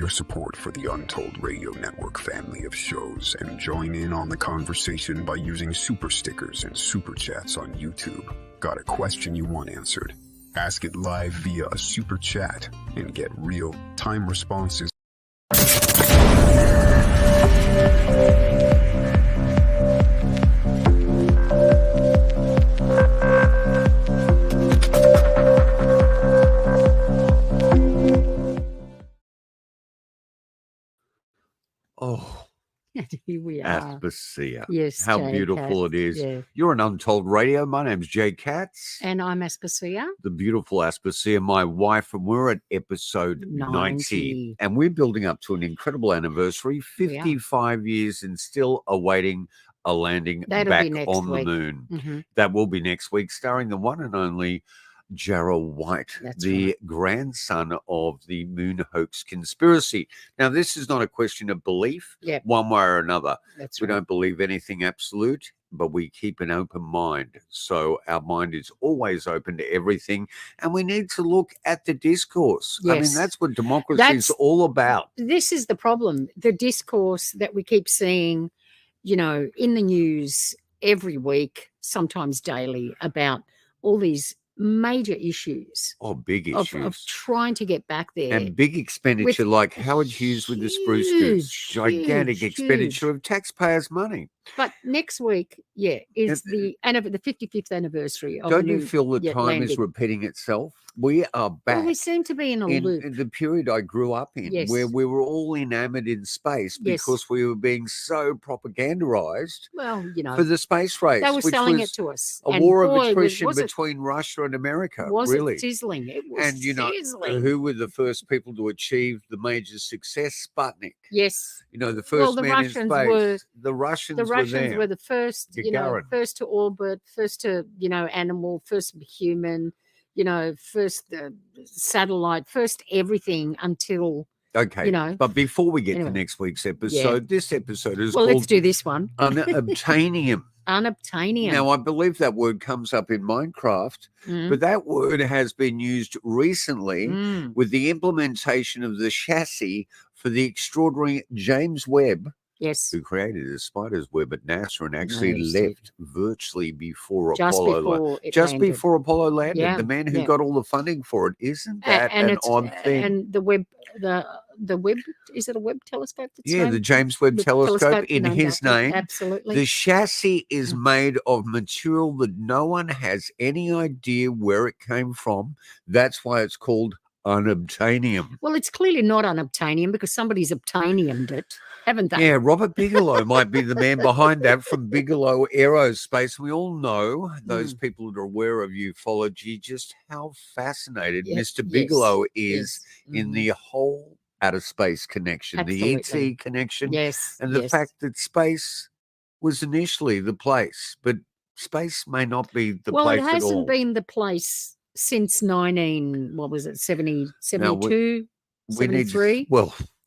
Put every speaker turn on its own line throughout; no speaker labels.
your support for the Untold Radio Network family of shows and join in on the conversation by using super stickers and super chats on YouTube. Got a question you want answered? Ask it live via a super chat and get real-time responses.
Oh,
And here we are.
Aspasia.
Yes,
How
Jay
beautiful
Katz.
it is.
Yeah.
You're on Untold Radio. My name's Jay Katz.
And I'm Aspasia.
The beautiful Aspasia, my wife, and we're at episode 90. And we're building up to an incredible anniversary, 55 years and still awaiting a landing back on the moon.
Mm-hmm.
That will be next week, starring the one and only Gerald White, grandson of the moon hoax conspiracy. Now, this is not a question of belief, one way or another. We don't believe anything absolute, but we keep an open mind. So our mind is always open to everything, and we need to look at the discourse.
Yes.
I mean, that's what democracy is all about.
This is the problem. The discourse that we keep seeing, you know, in the news every week, sometimes daily, about all these major issues.
Big issues.
Of trying to get back there.
And big expenditure like Howard Hughes with the Spruce Goose. Gigantic expenditure of taxpayers' money.
But next week, is the 55th anniversary of
Don't you feel the time is repeating itself? We are back.
Well, we seem to be in a loop.
In the period I grew up in, where we were all enamored in space because we were being so propagandized for the space race.
They were selling it to us.
A war of attrition between Russia and America.
It sizzling? It was
sizzling. Who were the first people to achieve the major success? Sputnik.
Yes.
You know, the first man in space. The Russians were the first,
first to orbit, first to, animal, first human, first satellite, first everything until.
Okay, but before we get to next week's episode, this episode is called...
let's do this one.
Unobtanium.
Unobtanium.
Now, I believe that word comes up in Minecraft, but that word has been used recently with the implementation of the chassis for the extraordinary James Webb, who created a spider's web at NASA and actually left virtually before Apollo landed. The man who got all the funding for it. Isn't that an odd thing?
And the Webb, is it a Webb telescope?
The James Webb Telescope in his name.
Absolutely.
The chassis is made of material that no one has any idea where it came from. That's why it's called Unobtanium.
Well, it's clearly not Unobtanium because somebody's obtaniumed it, haven't they?
Yeah, Robert Bigelow might be the man behind that from Bigelow Aerospace. We all know, those people that are aware of ufology, just how fascinated Mr. Bigelow is in the whole outer space connection, the ET connection, and the fact that space was initially the place, but space may not be the place at all.
Well, it hasn't been the place since 72, 73?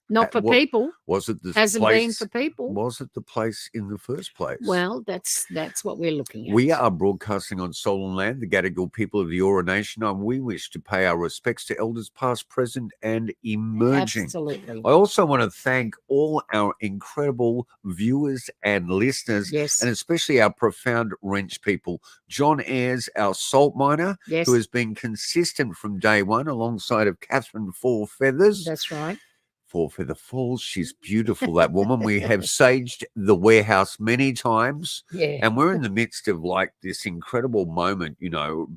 Not for people.
Was it the
Hasn't
place,
been for people.
Was it the place in the first place?
Well, that's what we're looking at.
We are broadcasting on Soul and Land, the Gadigal people of the Eora Nation, and we wish to pay our respects to elders past, present, and emerging.
Absolutely.
I also want to thank all our incredible viewers and listeners, and especially our profound wrench people. John Ayres, our salt miner, who has been consistent from day one, alongside of Catherine Four Feathers.
That's right.
Four Feather Falls. She's beautiful, that woman. We have saged the warehouse many times. And we're in the midst of like this incredible moment.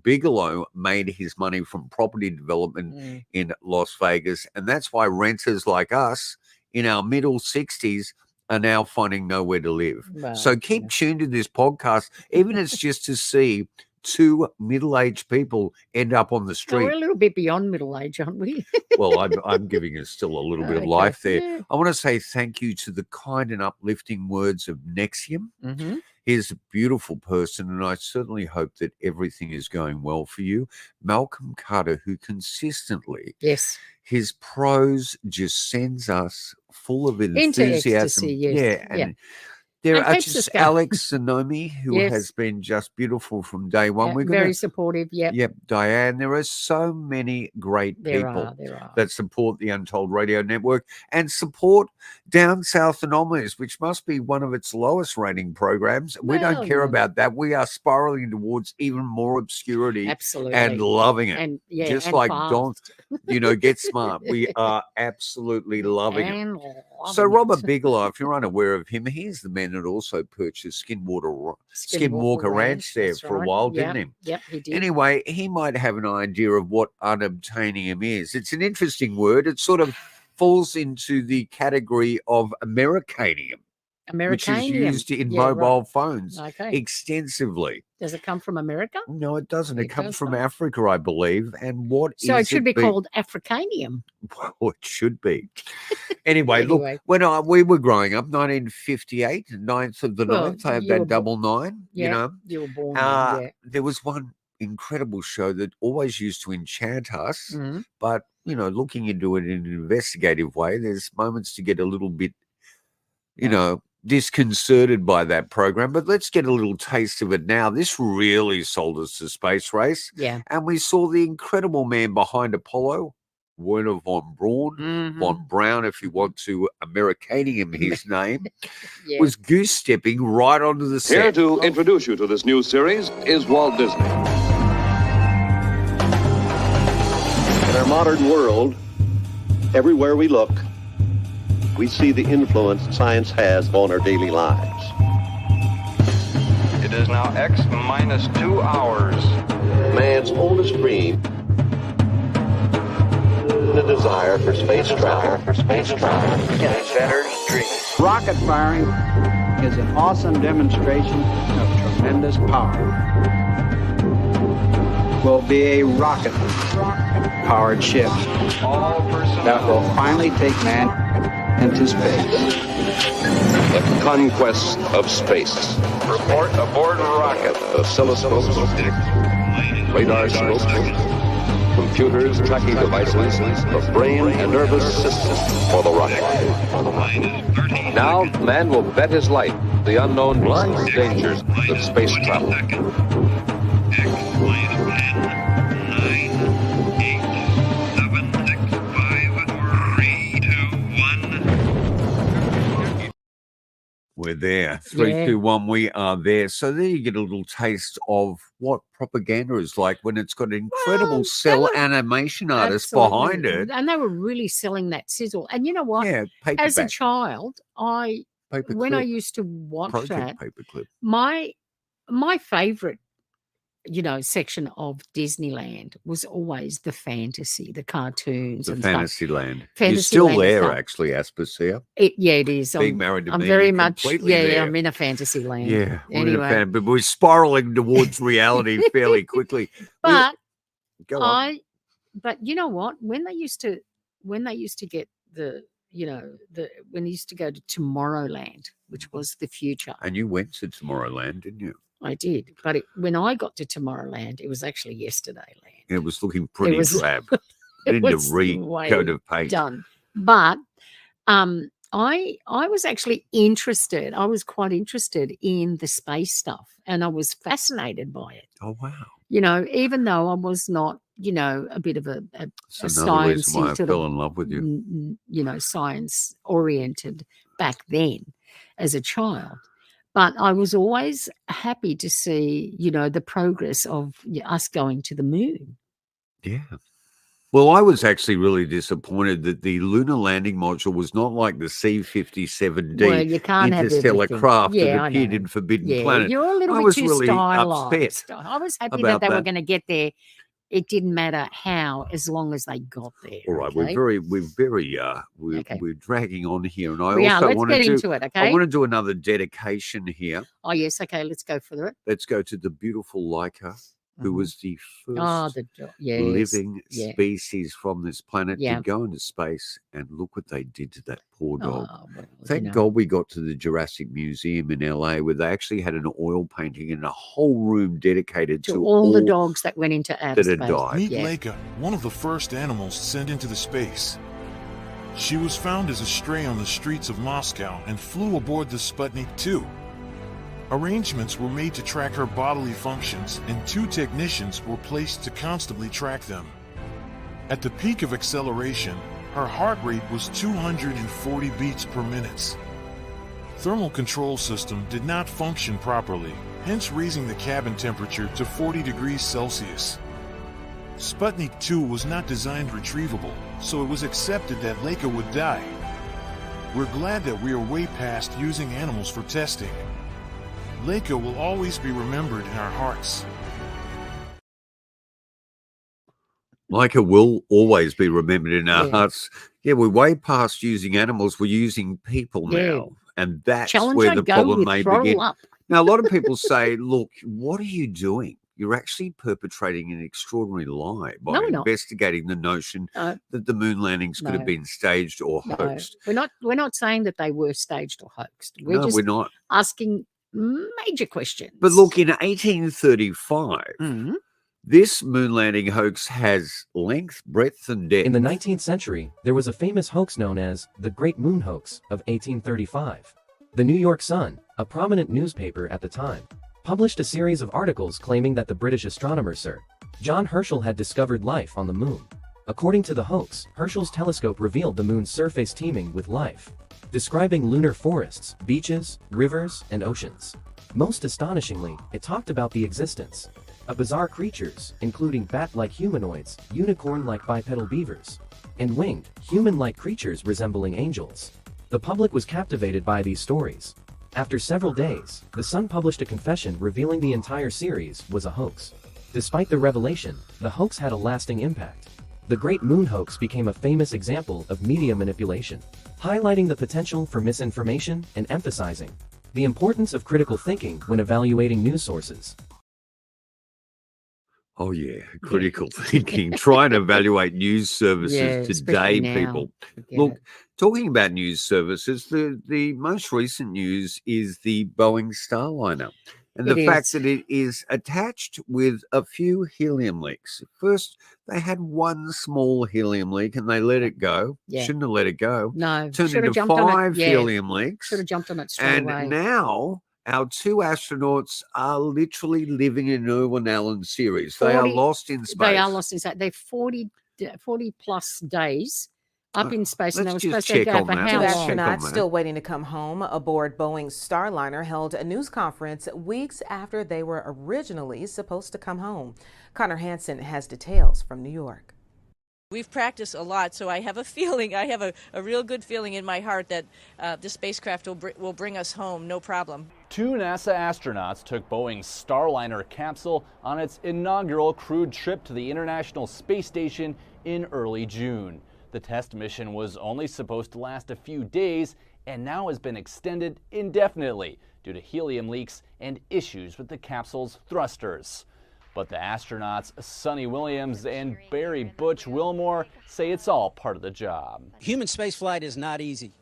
Bigelow made his money from property development in Las Vegas. And that's why renters like us in our middle 60s are now finding nowhere to live. Wow. So keep tuned to this podcast, even if it's just to see two middle-aged people end up on the street.
We're a little bit beyond middle age, aren't we?
Well, I'm giving us still a little bit of life there. I want to say thank you to the kind and uplifting words of Nexium. He's a beautiful person, and I certainly hope that everything is going well for you. Malcolm Carter, who consistently, his prose just sends us full of enthusiasm.
Into ecstasy,
There
And
are
keeps us
just
going.
Alex Sonomi, who
Yes.
has been just beautiful from day one. We're
Very
gonna,
supportive. Yep.
yep, Diane. There are so many great
There
people
are.
that support the Untold Radio Network and support Down South Anomalies, which must be one of its lowest rating programs. We don't
Well,
care
no.
about that. We are spiraling towards even more obscurity
Absolutely.
and loving it.
And yeah,
Just
and
like
fast.
Don, get smart. We are absolutely loving it.
And
So
loving
Robert
it.
Bigelow, if you're unaware of him, he's the man that also purchased Skinwalker
Skinwalker
Ranch there
that's
for a
right.
while,
Yep,
didn't he?
Yep, he did.
Anyway, he might have an idea of what unobtanium is. It's an interesting word. It sort of falls into the category of Americanium, which is
Americanium.
used in
Yeah, right.
mobile phones
Okay.
extensively.
Does it come from America?
No, it doesn't. It
It
comes
does
from
not.
Africa, I believe. And what
So
is
it should be called Africanium.
Well, it should be. Anyway,
Anyway.
look, when we were growing up, 1958, 9th of the
Well,
9th, I had
you were
that double nine,
Yeah,
you know.
you were born then, yeah.
There was one incredible show that always used to enchant us,
Mhm.
but, looking into it in an investigative way, there's moments to get a little bit, disconcerted by that program. But let's get a little taste of it now. This really sold us the space race.
Yeah.
And we saw the incredible man behind Apollo, Werner von Braun,
Mhm.
von Braun, if you want to Americanium his name,
Yeah.
was goose stepping right onto the
Here
set.
to introduce you to this new series is Walt Disney.
In our modern world, everywhere we look, we see the influence science has on our daily lives.
It is now X minus 2 hours.
Man's oldest dream, the desire for space travel.
Inventor's dream.
Rocket firing is an awesome demonstration of tremendous power. Will be a rocket-powered ship
All personnel.
that will finally take man into space.
The conquest of space.
Report aboard rocket.
Oscilloscopes, radar scopes, computers, tracking devices, the brain and nervous system for the rocket. Now, man will bet his life the unknown dangers of space travel.
We're there. 3,
Yeah.
2, 1, we are there. So there you get a little taste of what propaganda is like when it's got an incredible
Well,
cell
they were-
animation artist behind it.
And they were really selling that sizzle. And you know what?
Yeah,
As a
paperback,
child, when I
paperclip,
used to watch
project
that,
paperclip.
my favorite, section of Disneyland was always the fantasy, the cartoons
The
and stuff.
Fantasyland. You're
Fantasyland
still
and
there,
stuff.
actually, Aspasia.
Yeah, it is.
Being married to
I'm
me,
very
you're
much,
completely there.
I'm in a fantasy land.
Yeah, we're in a
Anyway.
fan, but we're spiraling towards reality fairly quickly.
But
Go on.
but you know what? When they used to get when they used to go to Tomorrowland, which was the future.
And you went to Tomorrowland, didn't you?
I did. But when I got to Tomorrowland, it was actually yesterday land.
It was looking pretty
was-
drab.
It
Need to
was way
coat of paint.
done. But I was actually interested. I was quite interested in the space stuff, and I was fascinated by it.
Oh, wow.
Even though I was not, a bit of a
It's another reason why I
sort
fell
of,
in love with you.
science oriented back then as a child. But I was always happy to see, the progress of us going to the moon.
Yeah. Well, I was actually really disappointed that the lunar landing module was not like the C-57D
Well, you can't have
interstellar
everything.
craft
Yeah,
that
I
appeared
know.
in Forbidden
Yeah,
Planet.
you're a little
I
bit
was
too
really
stylized.
upset
I was happy
about
that they were
that.
going to get there. It didn't matter how, as long as they got there.
All right,
okay?
we're dragging on here, and I
We are.
also
Let's
want
get
to
into it,
I
okay?
want to do another dedication here.
Oh, yes. Okay, let's go for it.
Let's go to the beautiful Leica, who
Mhm.
was the first
Oh, yes.
living
yeah.
species from this planet
Yeah.
to go into space, and look what they did to that poor dog.
Oh, well,
Thank God we got to the Jurassic Museum in LA, where they actually had an oil painting in a whole room dedicated
to
to
all the dogs that went into outer
that had
space.
died.
Meet
Yeah.
Leica, one of the first animals sent into the space. She was found as a stray on the streets of Moscow and flew aboard the Sputnik 2. Arrangements were made to track her bodily functions, and 2 technicians were placed to constantly track them. At the peak of acceleration, her heart rate was 240 beats per minute. Thermal control system did not function properly, hence raising the cabin temperature to 40 degrees Celsius. Sputnik 2 was not designed retrievable, so it was accepted that Laika would die. We're glad that we are way past using animals for testing. Laika will always be remembered in our hearts.
Laika will always be remembered in our hearts. Yeah, we're way past using animals. We're using people now. And that's where the problem may begin. Now, a lot of people say, look, what are you doing? You're actually perpetrating an extraordinary lie by investigating the notion that the moon landings could have been staged or hoaxed.
We're not saying that they were staged or hoaxed.
We're not
asking major questions.
But look, in 1835, this moon landing hoax has length, breadth, and depth.
In the 19th century, there was a famous hoax known as the Great Moon Hoax of 1835. The New York Sun, a prominent newspaper at the time, published a series of articles claiming that the British astronomer Sir John Herschel had discovered life on the moon. According to the hoax, Herschel's telescope revealed the moon's surface teeming with life, describing lunar forests, beaches, rivers, and oceans. Most astonishingly, it talked about the existence of bizarre creatures, including bat-like humanoids, unicorn-like bipedal beavers, and winged, human-like creatures resembling angels. The public was captivated by these stories. After several days, the Sun published a confession revealing the entire series was a hoax. Despite the revelation, the hoax had a lasting impact. The Great Moon Hoax became a famous example of media manipulation, highlighting the potential for misinformation and emphasizing the importance of critical thinking when evaluating news sources.
Oh, yeah, critical thinking. Try and evaluate news services today, people. Look, talking about news services, the most recent news is the Boeing Starliner. And the fact that it is attached with a few helium leaks. First, they had one small helium leak and they let it go. Shouldn't have let it go.
No.
Turned into 5 helium leaks.
Should have jumped on it straight away.
And now our 2 astronauts are literally living in Irwin Allen series. They are lost in space.
They are lost in space. They're 40 plus days up in space, and they were supposed to go for how long?
Astronauts still waiting to come home aboard Boeing's Starliner held a news conference weeks after they were originally supposed to come home. Connor Hansen has details from New York.
We've practiced a lot, so I have a feeling, I have a real good feeling in my heart that the spacecraft will bring us home, no problem.
2 NASA astronauts took Boeing's Starliner capsule on its inaugural crewed trip to the International Space Station in early June. The test mission was only supposed to last a few days and now has been extended indefinitely due to helium leaks and issues with the capsule's thrusters. But the astronauts Sonny Williams and Barry Butch Wilmore say it's all part of the job.
Human spaceflight is not easy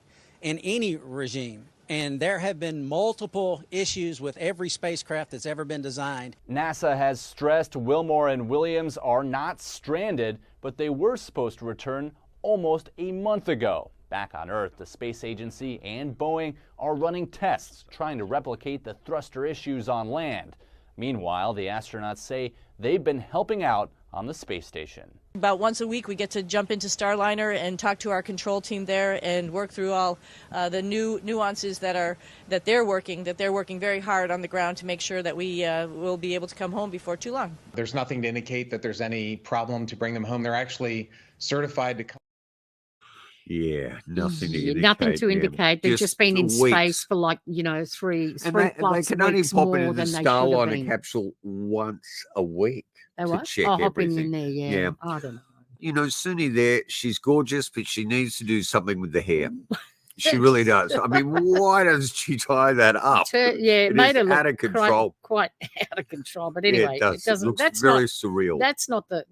in any regime, and there have been multiple issues with every spacecraft that's ever been designed.
NASA has stressed Wilmore and Williams are not stranded, but they were supposed to return almost a month ago. Back on Earth, the space agency and Boeing are running tests trying to replicate the thruster issues on land. Meanwhile, the astronauts say they've been helping out on the space station.
About once a week we get to jump into Starliner and talk to our control team there and work through all the new nuances that they're working very hard on the ground to make sure that we will be able to come home before too long.
There's nothing to indicate that there's any problem to bring them home. They're actually certified to come.
Yeah, nothing to indicate.
Nothing to indicate. They've just been in space for like, 3
and
plus
they can only
weeks
pop
more
into the
than they should have
Starliner
been.
capsule once a week to check
hopping
everything.
in there, yeah. I don't know.
Suni there, she's gorgeous, but she needs to do something with the hair. She really does. I mean, why doesn't she tie that up?
It made her look
out of control.
Quite out of control. But anyway,
it doesn't.
That's
very
not,
surreal.
That's not the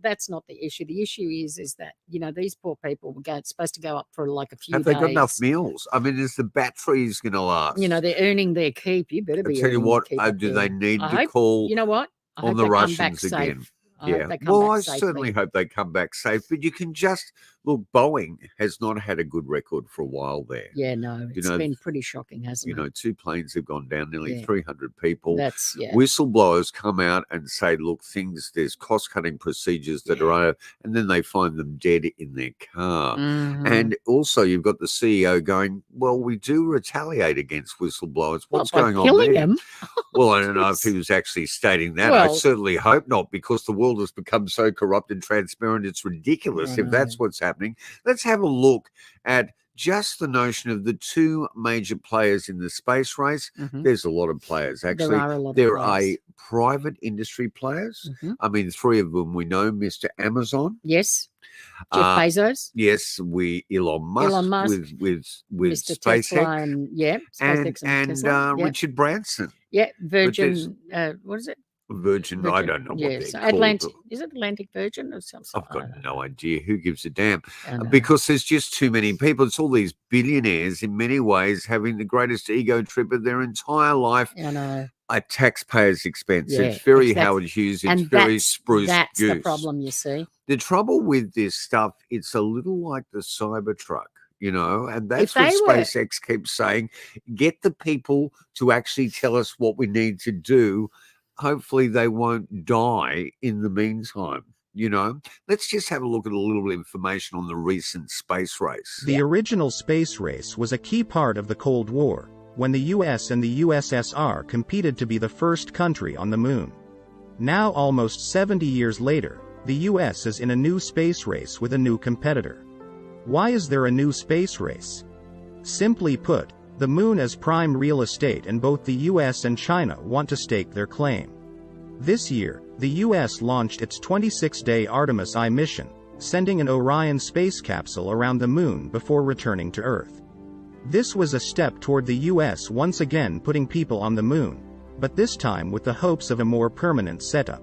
issue. The issue is that these poor people were supposed to go up for like a few days.
Have they got enough meals? I mean, is the batteries going to last?
They're earning their keep. You better be.
I tell you what, do they need to call?
You know what?
On the Russians again.
I hope they come
Well,
back
I
safely.
certainly hope they come back safe. But you can just look. Boeing has not had a good record for a while there.
Yeah, no, it's been pretty shocking, hasn't it?
You know, 2 planes have gone down, nearly
Yeah.
300 people.
That's
Whistleblowers come out and say, look, there's cost-cutting procedures that are, and then they find them dead in their car.
Mhm.
And also you've got the CEO going, well, we do retaliate against whistleblowers. What's
by
going on
killing
there?
them?
Well, I don't know if he was actually stating that. I
Well-
certainly hope not, because the world has become so corrupt and transparent. It's ridiculous if that's what's happening. Let's have a look at just the notion of the 2 major players in the space race.
Mhm.
There's a lot of players, actually.
There are a lot of
There
players.
are private industry players.
Mhm.
I mean, 3 of them we know, Mr. Amazon.
Yes. Jeff Bezos.
Yes, Elon Musk with
Mr.
SpaceX.
Tesla and SpaceX and Tesla.
Richard Branson.
Yeah,
there's-
Virgin. What is it?
Virgin, I don't know what they're
so
called.
Atlantic. Is it Atlantic Virgin or something?
I've got no idea. Who gives a damn?
I know.
Because there's just too many people. It's all these billionaires in many ways having the greatest ego trip of their entire life
I know.
at taxpayers' expense.
Yeah,
It's very
exactly.
Howard Hughes. It's
And
very Spruce
That's
Goose.
the problem, you see.
The trouble with this stuff, it's a little like the Cybertruck, you know, and that's
If they
what
were-
SpaceX keeps saying. Get the people to actually tell us what we need to do. Hopefully they won't die in the meantime. You know, let's just have a look at a little information on the recent space race.
The original space race was a key part of the Cold War, when the US and the USSR competed to be the first country on the moon. Now, almost 70 years later, the US is in a new space race with a new competitor. Why is there a new space race? Simply put, the moon is prime real estate, and both the US and China want to stake their claim. This year, the US launched its 26-day Artemis I mission, sending an Orion space capsule around the moon before returning to Earth. This was a step toward the US once again putting people on the moon, but this time with the hopes of a more permanent setup.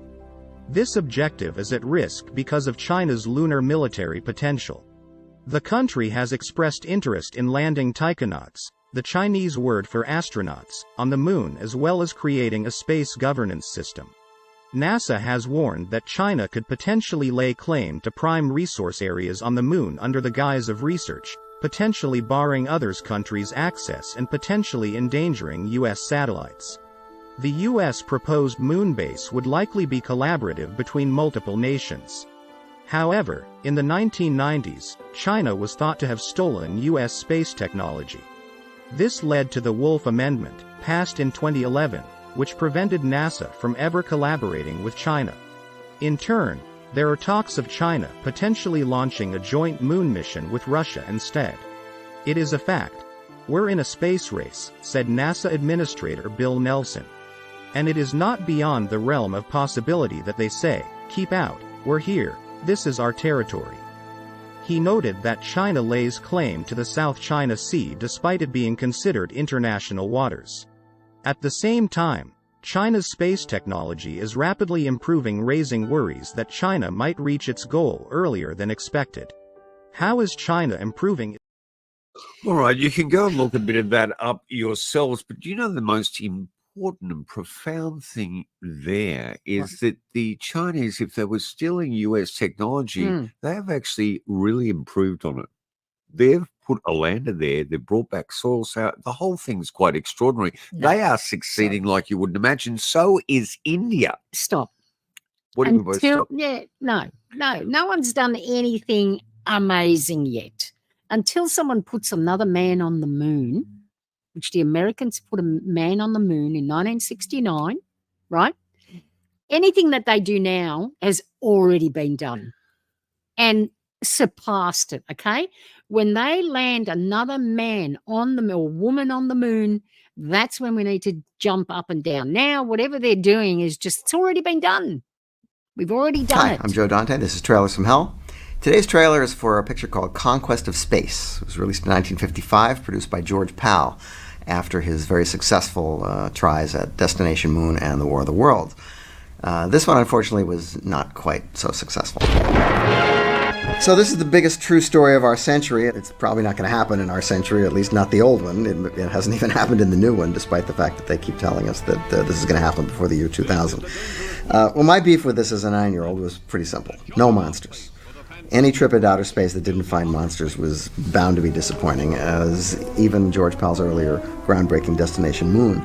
This objective is at risk because of China's lunar military potential. The country has expressed interest in landing taikonauts, the Chinese word for astronauts, on the moon, as well as creating a space governance system. NASA has warned that China could potentially lay claim to prime resource areas on the moon under the guise of research, potentially barring other countries' access and potentially endangering U.S. satellites. The U.S. proposed moon base would likely be collaborative between multiple nations. However, in the 1990s, China was thought to have stolen U.S. space technology. This led to the Wolf Amendment, passed in 2011, which prevented NASA from ever collaborating with China. In turn, there are talks of China potentially launching a joint moon mission with Russia instead. It is a fact. We're in a space race, said NASA Administrator Bill Nelson. And it is not beyond the realm of possibility that they say, keep out, we're here, this is our territory. He noted that China lays claim to the South China Sea despite it being considered international waters. At the same time, China's space technology is rapidly improving, raising worries that China might reach its goal earlier than expected. How is China improving?
All right, you can go and look a bit of that up yourselves, but do you know the most important and profound thing there is that the Chinese, if they were stealing US technology, they have actually really improved on it. They've put a lander there, they've brought back soil out. The whole thing's quite extraordinary.
No.
They are succeeding like you wouldn't imagine. So is India.
Stop.
What do you mean by stop?
Yeah, no one's done anything amazing yet. Until someone puts another man on the moon, which the Americans put a man on the moon in 1969, right? Anything that they do now has already been done and surpassed it, okay? When they land another man on the moon or woman on the moon, that's when we need to jump up and down. Now, whatever they're doing is just, it's already been done. We've already done
Hi,
it.
I'm Joe Dante. This is Trailers from Hell. Today's trailer is for a picture called Conquest of Space. It was released in 1955, produced by George Pal after his very successful tries at Destination Moon and the War of the World. This one, unfortunately, was not quite so successful. So this is the biggest true story of our century. It's probably not going to happen in our century, at least not the old one. It hasn't even happened in the new one, despite the fact that they keep telling us that this is going to happen before the year 2000. Well, my beef with this as a 9-year-old was pretty simple. No monsters. Any trip into outer space that didn't find monsters was bound to be disappointing, as even George Pal's earlier groundbreaking Destination Moon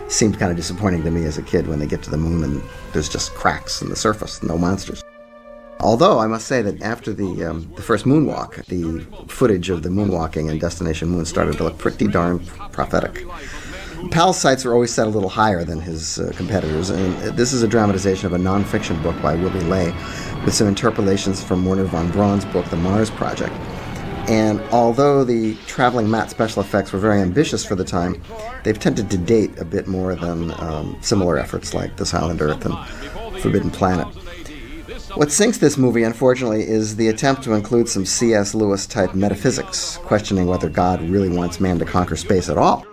seemed kind of disappointing to me as a kid when they get to the moon and there's just cracks in the surface, no monsters. Although I must say that after the first moonwalk, the footage of the moonwalking in Destination Moon started to look pretty darn prophetic. Pal's sights were always set a little higher than his competitors, and this is a dramatization of a non-fiction book by Willie Ley with some interpolations from Werner von Braun's book, The Mars Project. And although the traveling matte special effects were very ambitious for the time, they've tended to date a bit more than similar efforts like The Silent Earth and Forbidden Planet. What sinks this movie, unfortunately, is the attempt to include some C.S. Lewis-type metaphysics, questioning whether God really wants man to conquer space at all.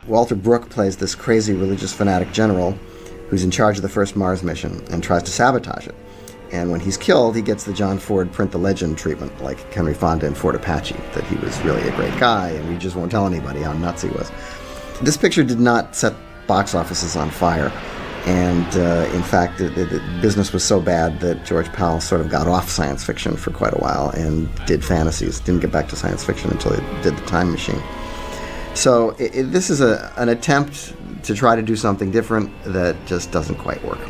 Walter Brooke plays this crazy religious fanatic general who's in charge of the first Mars mission and tries to sabotage it. And when he's killed, he gets the John Ford Print the Legend treatment, like Henry Fonda in Fort Apache, that he was really a great guy and we just won't tell anybody how nuts he was. This picture did not set box offices on fire. And in fact, the business was so bad that George Pal sort of got off science fiction for quite a while and did fantasies. Didn't get back to science fiction until he did The Time Machine. So this is an attempt to try to do something different that just doesn't quite work.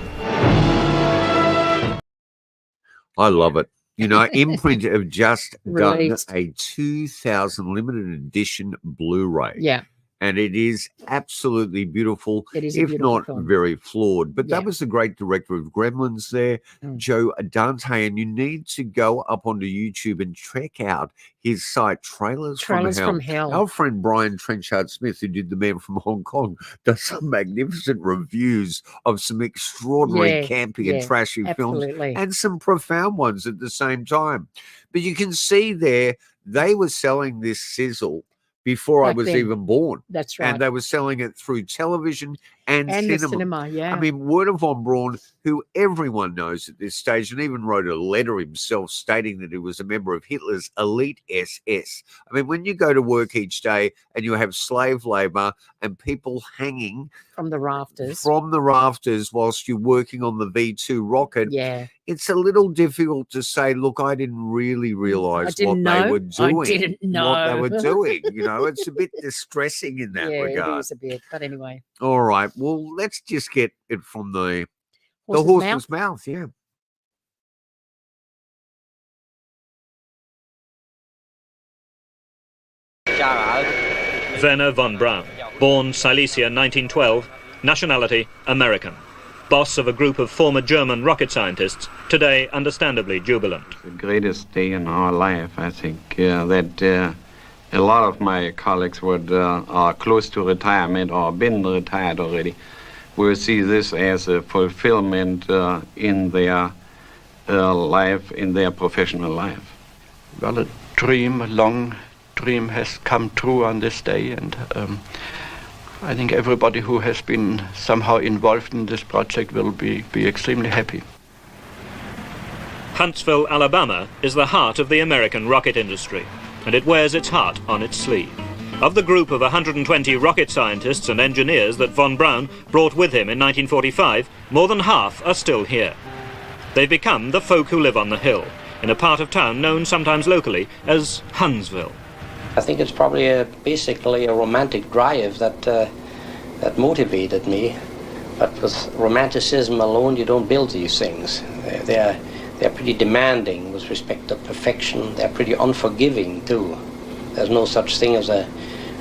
I love it. You know, Imprint have just done a 2000 limited edition Blu-ray.
Yeah.
And it is absolutely beautiful, if not
film.
Very flawed. But that was the great director of Gremlins there, Joe Dante. And you need to go up onto YouTube and check out his site, Trailers from Hell. Our friend Brian Trenchard-Smith, who did The Man from Hong Kong, does some magnificent reviews of some extraordinary campy and trashy films and some profound ones at the same time. But you can see there, they were selling this sizzle before I was even born.
That's right.
And they were selling it through television and cinema.
Yeah.
I mean, Werner von Braun, who everyone knows at this stage, and even wrote a letter himself stating that he was a member of Hitler's elite SS. I mean, when you go to work each day and you have slave labor and people hanging
from the rafters
whilst you're working on the V2 rocket, it's a little difficult to say, look, I didn't really realize what they were doing.
I didn't know
what they were doing. You know, it's a bit distressing in that regard.
Yeah, it is a bit, but anyway.
All right. Well, let's just get it from the horse's mouth. Yeah.
Werner von Braun, born Silesia 1912, nationality American. Boss of a group of former German rocket scientists, today understandably jubilant.
The greatest day in our life, I think, that a lot of my colleagues are close to retirement or been retired already, will see this as a fulfillment in their life, in their professional life.
Well, a long dream has come true on this day, and I think everybody who has been somehow involved in this project will be extremely happy.
Huntsville, Alabama is the heart of the American rocket industry, and it wears its heart on its sleeve. Of the group of 120 rocket scientists and engineers that von Braun brought with him in 1945, more than half are still here. They've become the folk who live on the hill, in a part of town known sometimes locally as Huntsville.
I think it's probably basically a romantic drive that motivated me. But with romanticism alone, you don't build these things. They're pretty demanding with respect to perfection. They're pretty unforgiving too. There's no such thing as a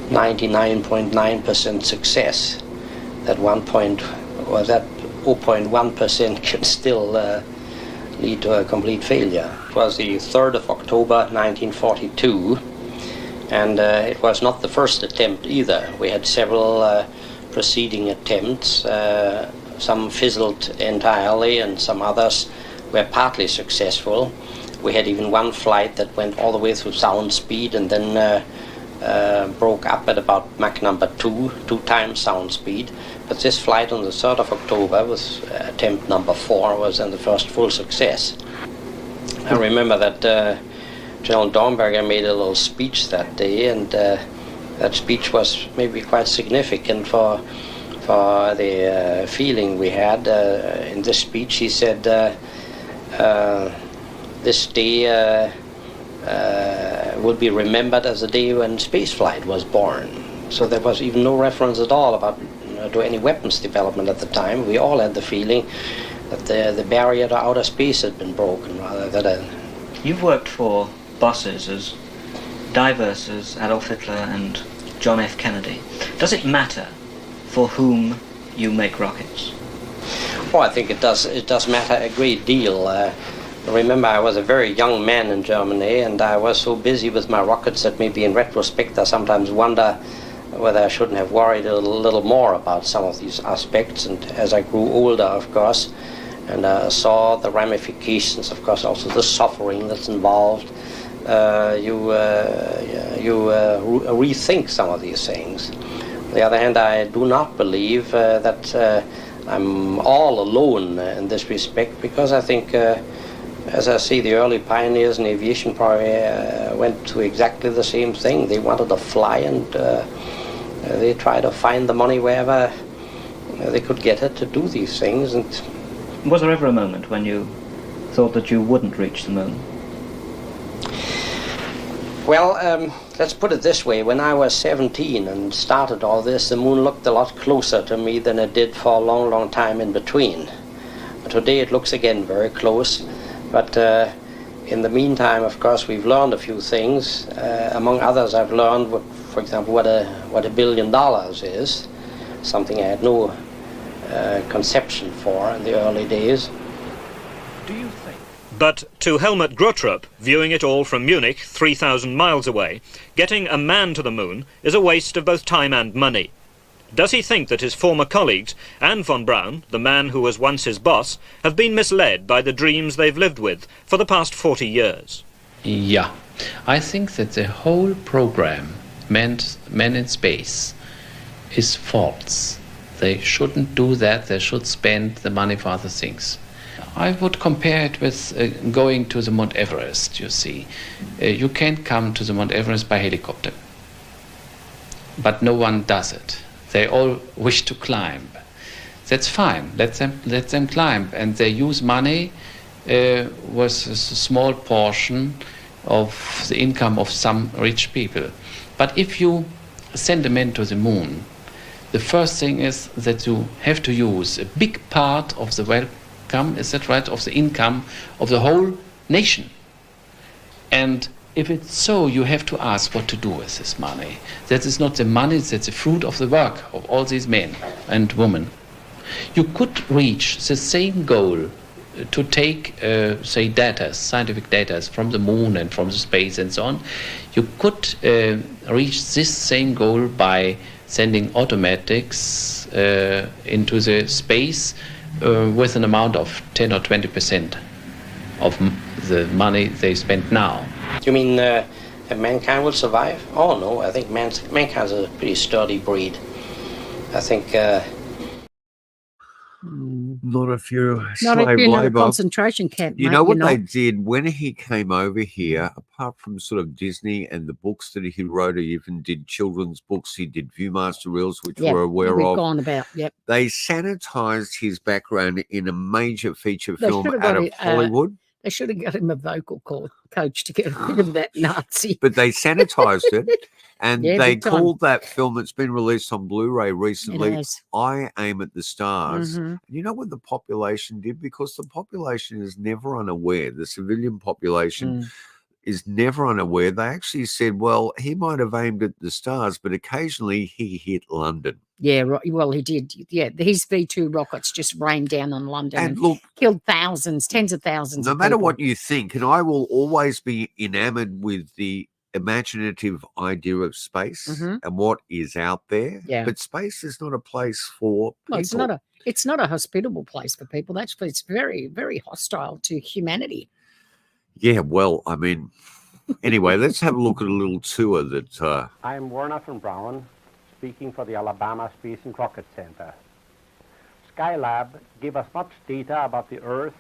99.9% success. That 0.1% can still lead to a complete failure. It was the 3rd of October 1942, and it was not the first attempt either. We had several preceding attempts. Some fizzled entirely, and some others were partly successful. We had even one flight that went all the way through sound speed and then broke up at about Mach number 2 times sound speed. But this flight on the 3rd of October, was attempt number 4, was then the first full success. I remember that General Dornberger made a little speech that day, and that speech was maybe quite significant for the feeling we had. In this speech, he said, this day will be remembered as the day when spaceflight was born. So there was even no reference at all about to any weapons development at the time. We all had the feeling that the barrier to outer space had been broken, rather than
You've worked for bosses as diverse as Adolf Hitler and John F. Kennedy. Does it matter for whom you make rockets?
Oh, I think it does matter a great deal. Remember, I was a very young man in Germany, and I was so busy with my rockets that maybe in retrospect I sometimes wonder whether I shouldn't have worried a little more about some of these aspects. And as I grew older, of course, and saw the ramifications, of course, also the suffering that's involved, you rethink some of these things. On the other hand, I do not believe that I'm all alone in this respect, because I think, as I see, the early pioneers in aviation probably went to exactly the same thing. They wanted to fly, and they tried to find the money wherever they could get it to do these things. And
was there ever a moment when you thought that you wouldn't reach the moon?
Well, let's put it this way. When I was 17 and started all this, the moon looked a lot closer to me than it did for a long, long time in between. Today it looks again very close, but in the meantime, of course, we've learned a few things. Among others, I've learned, for example, what $1 billion is, something I had no conception for in the early days.
Do you think? But to Helmut Grotrup, viewing it all from Munich, 3,000 miles away, getting a man to the moon is a waste of both time and money. Does he think that his former colleagues and von Braun, the man who was once his boss, have been misled by the dreams they've lived with for the past 40 years?
Yeah, I think that the whole program, Men in Space, is false. They shouldn't do that. They should spend the money for other things. I would compare it with going to the Mount Everest, you see. You can't come to the Mount Everest by helicopter. But no one does it. They all wish to climb. That's fine. Let them climb. And they use money with a small portion of the income of some rich people. But if you send a man to the moon, the first thing is that you have to use a big part of the welcome, is that right, of the income of the whole nation. And if it's so, you have to ask what to do with this money. That is not the money, that's the fruit of the work of all these men and women. You could reach the same goal to take, say, data, scientific data from the moon and from the space and so on. You could reach this same goal by sending automatics into the space with an amount of 10 or 20% of the money they spend now.
You mean that mankind will survive? Oh no, I think mankind's a pretty sturdy breed. I think
not if you're
not if
slave
you're in a
labor.
concentration camp.
You
mate,
know what
you're
they
not.
did when he came over here, apart from sort of Disney and the books that he wrote, he even did children's books, he did Viewmaster reels, which
Yep,
we're aware
we've
of.
gone about, yep.
They sanitized his background in a major feature
They
film
should have
out
got
of Hollywood.
They should have got him a vocal coach to get rid of that Nazi.
But they sanitized it, and
Yeah,
they
big time.
called that film, it's been released on Blu-ray recently,
has.
I Aim at the Stars.
Mhm.
You know what the population did? Because the population is never unaware. The civilian population is never unaware. They actually said, well, he might have aimed at the stars, but occasionally he hit London.
Yeah, right. Well, he did. Yeah, his V2 rockets just rained down on London
And
and
look,
killed thousands, tens of thousands
no
of
matter
people.
what you think, and I will always be enamored with the imaginative idea of space and what is out there.
Yeah.
But space is not a place for people.
Well, it's not a hospitable place for people. Actually, it's very, very hostile to humanity.
Yeah, well, I mean, anyway, let's have a look at a little tour that...
I am Werner von Braun, speaking for the Alabama Space and Rocket Center. Skylab gave us much data about the Earth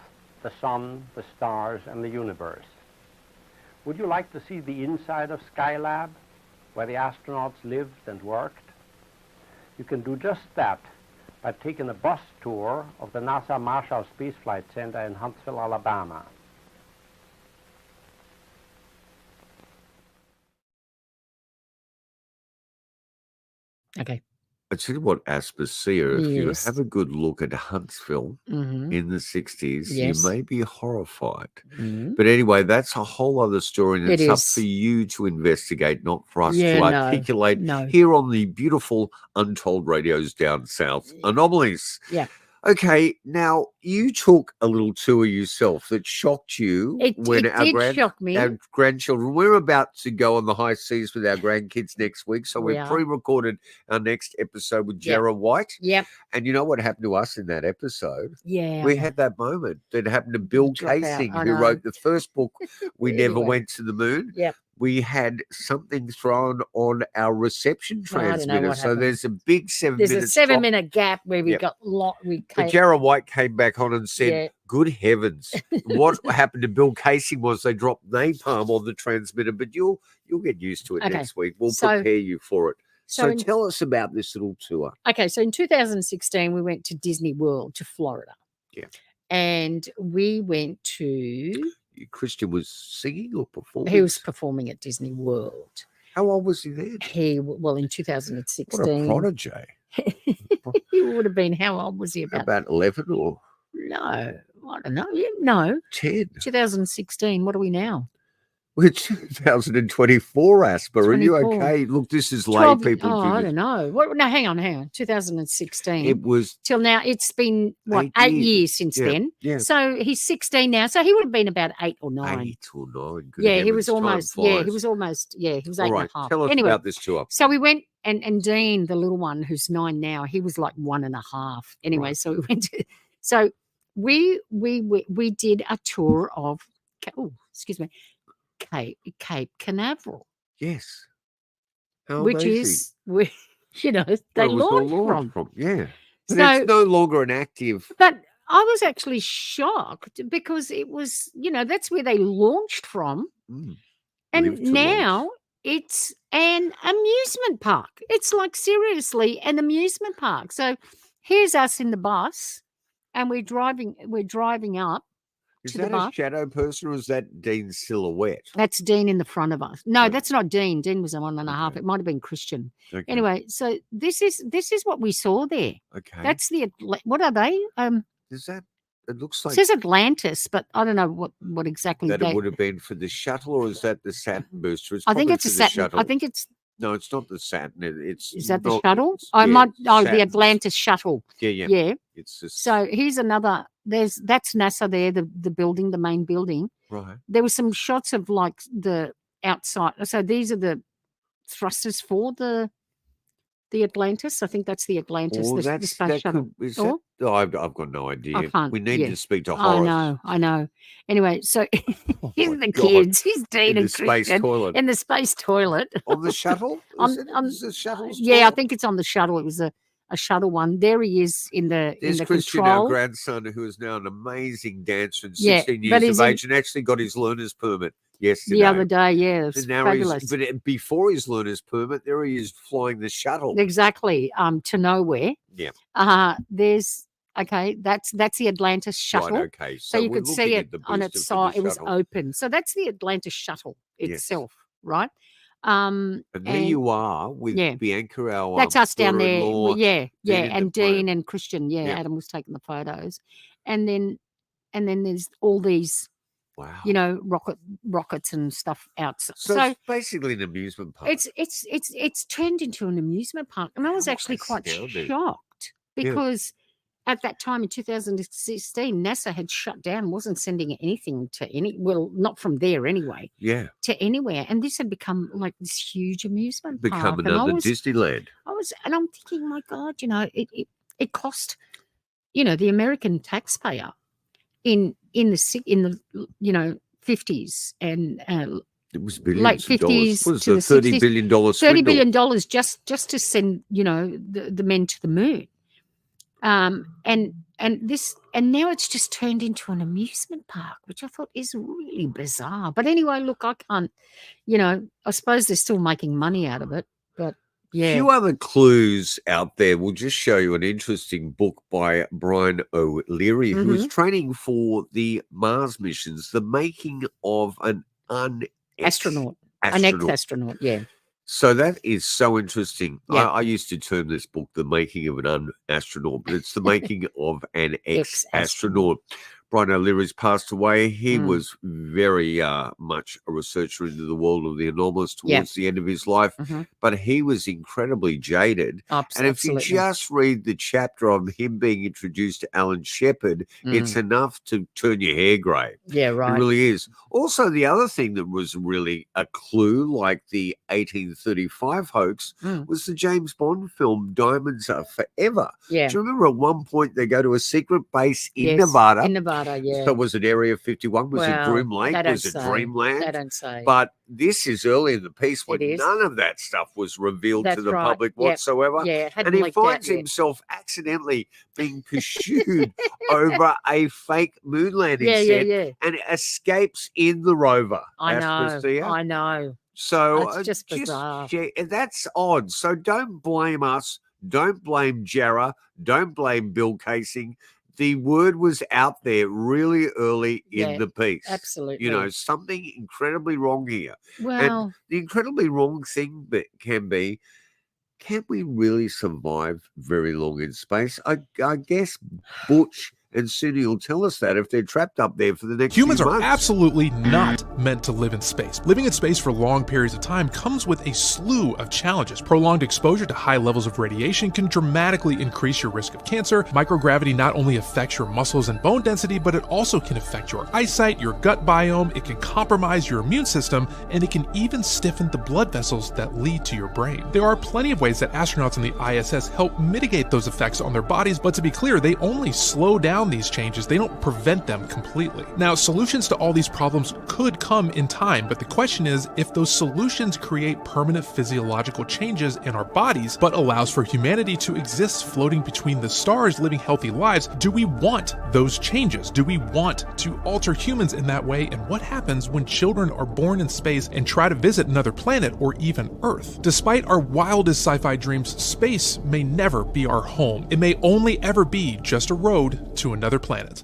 the sun, the stars, and the universe. Would you like to see the inside of Skylab, where the astronauts lived and worked? You can do just that by taking a bus tour of the NASA Marshall Space Flight Center in Huntsville, Alabama.
Okay.
I tell you what, Aspasia, if you
Yes.
have a good look at Huntsville
Mhm.
in the 60s,
Yes.
you may be horrified.
Mhm.
But anyway, that's a whole other story, and
It
it's up
is.
for you to investigate, not for us
Yeah,
to
no,
articulate
no.
here on the beautiful Untold Radios down south. Anomalies.
Yeah.
Okay, now you took a little tour yourself that shocked you when
It did shock me.
our grandchildren. We're about to go on the high seas with our grandkids next week, so
We
we've
are.
pre-recorded our next episode with
Yep.
Jarrah White.
Yep.
And you know what happened to us in that episode?
Yeah.
We had that moment that happened to Bill
Drop out,
Casing,
I
who
know.
wrote the first book, We Never
Anyway.
Went to the Moon.
Yep.
We had something thrown on our reception
I don't know
transmitter.
what
So
happened.
there's a big 7
There's
minutes
a 7
drop.
minute gap where we
Yep.
got we
But
came.
Jarrah White came back on and said,
Yeah.
good heavens, what happened to Bill Casing was they dropped napalm on the transmitter, but you'll get used to it
Okay.
next week. We'll
So-
prepare you for it.
so
So
in-
tell us about this little tour.
Okay, so in 2016 we went to Disney World to Florida.
Yeah.
And we went to
Christian was singing or performing?
he was performing at Disney World.
How old was he then?
Well, in
What
2016.
a prodigy.
He would have been, how old was he?
About 11 or
No, I don't know. Yeah, no,
10.
2016. What are we now?
We're 2024, Asper. Are you
24.
okay? Look, this is lay
12
people.
Oh,
do
I
this.
don't know. What? No, hang on. 2016.
It was
Till now, it's been, what,
8
8 years since
Yeah,
then?
yeah.
So he's 16 now. So he would have been about 8 or 9.
8 or 9. Good
Yeah, he
heavens,
was
time
almost,
flies.
he was almost 8
All
and
right,
a half.
tell us
Anyway,
about this tour.
so we went, and Dean, the little one who's 9 now, he was like 1.5. Anyway,
Right.
so we went to, so we did a tour of, Cape Canaveral,
Yes. How
which
amazing.
is where, they
Where it was all
launched from.
Yeah. But
So-
it's no longer an active.
But I was actually shocked because it was, that's where they launched from. And
Live to
now it's an amusement park. It's like seriously an amusement park. So here's us in the bus and we're driving up
Is
to the
that a
bus.
shadow person or is that Dean's silhouette?
That's Dean in the front of us. No, that's not Dean. Dean was a 1.5. It might have been Christian.
Okay.
Anyway, so this is what we saw there.
Okay.
That's what are they?
Is that? It looks like
It says Atlantis, but I don't know what exactly
that
they.
it would have been for the shuttle, or is that the Saturn booster? It's
I think
probably
it's a
for the
Saturn.
shuttle.
I think it's.
No, it's not the Saturn. It's
Is that the
not-
shuttle?
it's-
I
yeah,
might. Oh, the
Saturn's-
Atlantis shuttle.
Yeah, yeah.
Yeah.
It's just
So here's another. That's NASA there. The building, the main building.
right.
There were some shots of like the outside. So these are the thrusters for the Atlantis. I think that's the Atlantis.
Oh,
the
that's
space
that
shuttle.
could, is
Or-
that, oh, I've got no idea.
I can't.
We need
yeah.
to speak to Horace.
I know. Anyway, so here's the
God.
kids. He's Dean
In
and
the space
Christian
toilet.
in the space toilet.
On the shuttle? Is the shuttle's
yeah, I
toilet?
think it's on the shuttle. It was a shuttle one. There he is in the
There's Christian,
control.
our grandson, who is now an amazing dancer and
Yeah,
16
but
years
he's
of
in-
age, and actually got his learner's permit yesterday.
the other day, yeah, it was
And now
fabulous.
but before his learner's permit, there he is flying the shuttle.
Exactly. To nowhere.
Yeah.
There's that's the Atlantis shuttle.
Right, okay.
So,
So
you
we're
could see
looking
it
at the
on
booster
its
for the
side. It was
shuttle.
open. So that's the Atlantis shuttle
Yes.
itself, right?
And there you are with
yeah.
Bianca, our
That's us down there.
daughter-in-law,
Yeah,
Dean in
and
the front.
Dean and Christian. Yeah,
Yeah.
Adam was taking the photos, and then there's all these,
Wow.
rockets and stuff outside.
So,
So
it's basically an amusement park.
it's turned into an amusement park, and I was actually quite
astounding.
shocked
Yeah.
because at that time in 2016, NASA had shut down, wasn't sending anything to not from there anyway,
Yeah.
to anywhere, and this had become like this huge amusement
Become
park. And
another Disneyland.
and I'm thinking, my God, it cost, the American taxpayer in the 50s and
It was
late
billions of dollars.
50s
What was
to
the
the
$30
60s,
billion
$30
swindle?
billion just to send the men to the moon, and and now it's just turned into an amusement park, which I thought is really bizarre. But anyway, look, I can't, I suppose they're still making money out of it, but yeah.
Few other clues out there will just show you an interesting book by Brian O'Leary, who is training for the Mars missions, the making of an
astronaut. An ex-astronaut, yeah.
So that is so interesting.
Yeah.
I used to term this book the making of an astronaut, but it's the making of an ex-astronaut. Brian O'Leary's passed away. He was very much a researcher into the world of the anomalous towards the end of his life, but he was incredibly jaded. And if you just read the chapter of him being introduced to Alan Shepard, it's enough to turn your hair grey.
Yeah, right.
It really is. Also, the other thing that was really a clue, like the 1835 hoax, was the James Bond film Diamonds Are Forever.
Yeah.
Do you remember at one point they go to a secret base in Nevada?
In Nevada. Yeah.
So was it Area 51? Was it Groom Lake? Was it Dreamland?
They don't say.
But this is early in the piece when none of that stuff was revealed to the public whatsoever.
Yeah,
and he finds himself accidentally being pursued over a fake moon landing set and escapes in the rover.
I
Aspasia.
know.
So
it's just bizarre.
That's odd. So don't blame us. Don't blame Jarrah. Don't blame Bill Casing. The word was out there really early in the piece.
Absolutely.
Something incredibly wrong here.
Well,
and the incredibly wrong thing can be, can we really survive very long in space? I guess Butch and Suni will tell us that if they're trapped up there for the next
Humans
few
are
months.
absolutely not meant to live in space. Living in space for long periods of time comes with a slew of challenges. Prolonged exposure to high levels of radiation can dramatically increase your risk of cancer. Microgravity not only affects your muscles and bone density, but it also can affect your eyesight, your gut biome, it can compromise your immune system, and it can even stiffen the blood vessels that lead to your brain. There are plenty of ways that astronauts on the ISS help mitigate those effects on their bodies, but to be clear, they only slow down these changes, they don't prevent them completely. Now, solutions to all these problems could come in time, but the question is, if those solutions create permanent physiological changes in our bodies, but allows for humanity to exist floating between the stars, living healthy lives, do we want those changes? Do we want to alter humans in that way? And what happens when children are born in space and try to visit another planet or even Earth? Despite our wildest sci-fi dreams, space may never be our home. It may only ever be just a road to another planet.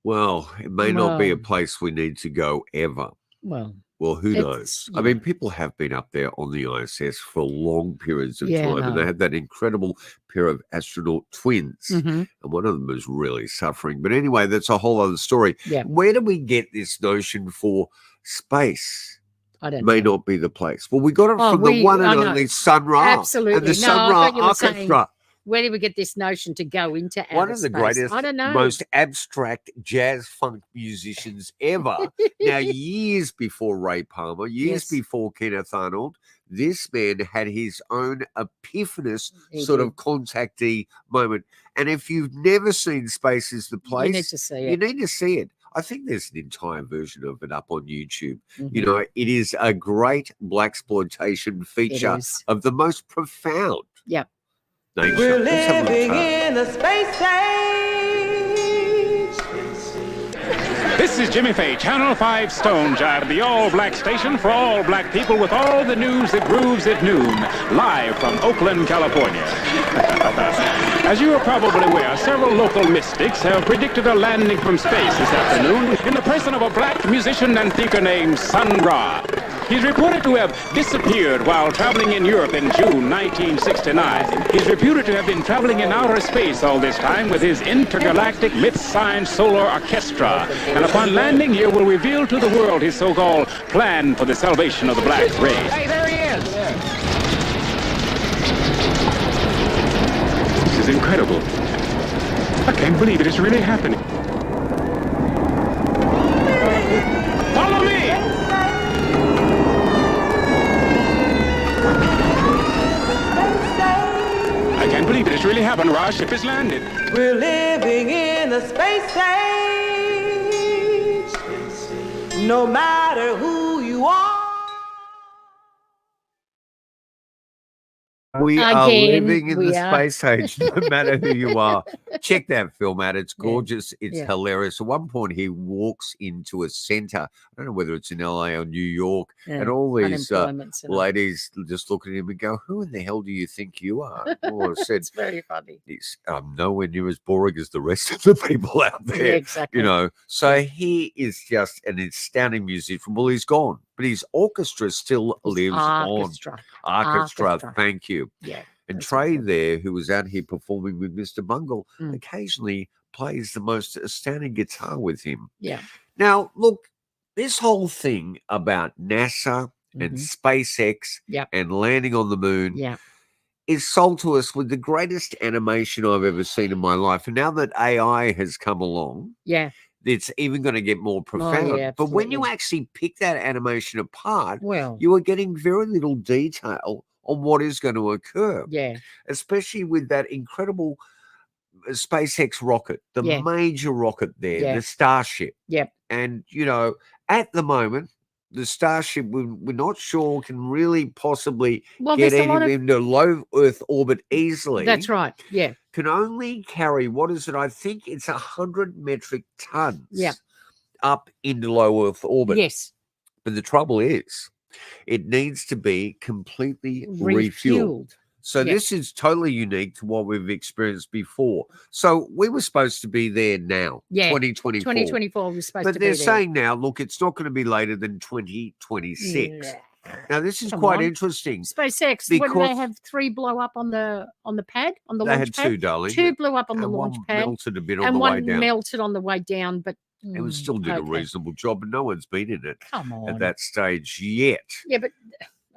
Well, it may not be a place we need to go ever.
Well,
who knows? I mean, people have been up there on the ISS for long periods of time, and they had that incredible pair of astronaut twins, and one of them was really suffering. But anyway, that's a whole other story.
Yeah.
Where do we get this notion for space?
I don't
may
know.
not be the place. Well, we got it from the one and only Sun Ra.
Absolutely.
And the Sun Ra Orchestra.
Where did we get this notion to go into outer
One of the
space?
greatest,
I don't know.
most abstract jazz funk musicians ever. Now, years before Ray Palmer, years before Kenneth Arnold, this man had his own epiphanous sort of contactee moment. And if you've never seen Space is the Place,
you need to see it.
You need to see it. I think there's an entire version of it up on YouTube. It is a great blaxploitation feature of the most profound nature.
We're living in the space age.
This is Jimmy Fay, Channel 5 Stone Jive, the all-black station for all black people with all the news that grooves at noon, live from Oakland, California. As you are probably aware, several local mystics have predicted a landing from space this afternoon in the person of a black musician and thinker named Sun Ra. He's reported to have disappeared while traveling in Europe in June 1969. He's reputed to have been traveling in outer space all this time with his intergalactic myth-signed solar orchestra. And upon landing here will reveal to the world his so-called plan for the salvation of the black race.
Hey, there he is.
This is incredible. I can't believe it is really happening. Follow me! I can't believe it has really happened. Our ship has landed.
We're living in the space age. No matter who you are.
We are
Again,
living in
we
the
are.
space age, no matter who you are. Check that film out. It's gorgeous. It's
Yeah.
hilarious. At one point, he walks into a center. I don't know whether it's in LA or New York,
Yeah,
and all these
unemployment center.
ladies just look at him and go, "Who in the hell do you think you are?" Well, I said,
It's very funny.
he's nowhere near as boring as the rest of the people out there.
Yeah, exactly.
You know, so he is just an astounding musician. Well, he's gone, but his orchestra still lives
orchestra.
on. Orchestra,
Orchestra.
thank you.
Yeah.
And
that's
Trey
awesome.
there, who was out here performing with Mr. Bungle,
Mm.
occasionally plays the most astounding guitar with him.
Yeah.
Now, look, this whole thing about NASA and SpaceX
Yep.
and landing on the moon
Yeah.
is sold to us with the greatest animation I've ever seen in my life. And now that AI has come along,
Yeah.
it's even going to get more profound.
yeah,
but when you
absolutely.
actually pick that animation apart,
Well.
you are getting very little detail on what is going to occur.
Yeah.
Especially with that incredible SpaceX rocket, the
Yeah.
major rocket there,
Yeah.
the Starship.
Yep.
And, you know, at the moment, the Starship, we're not sure can really possibly
Well,
get
there's a lot of-
into low Earth orbit easily.
That's right. Yeah.
Can only carry, what is it? I think it's 100 metric tons
Yeah.
up into low Earth orbit.
Yes.
But the trouble is, it needs to be completely refueled.
Refueled.
So
Yeah.
this is totally unique to what we've experienced before. So we were supposed to be there now,
Yeah.
2024.
2024 was supposed
But
to
they're
be there.
saying now, look, it's not going to be later than 2026. Now, this is
Come
quite
on.
interesting.
SpaceX, what did they
because
have 3 blow up on the pad, on the
they
launch
had
pad?
2, darling.
2 blew up on the
and
launch
one
pad.
melted a bit on
and
the way
one
down.
melted on the way down, but
It was still did a
okay.
reasonable job, but no one's been in it
Come on.
at that stage yet.
Yeah, but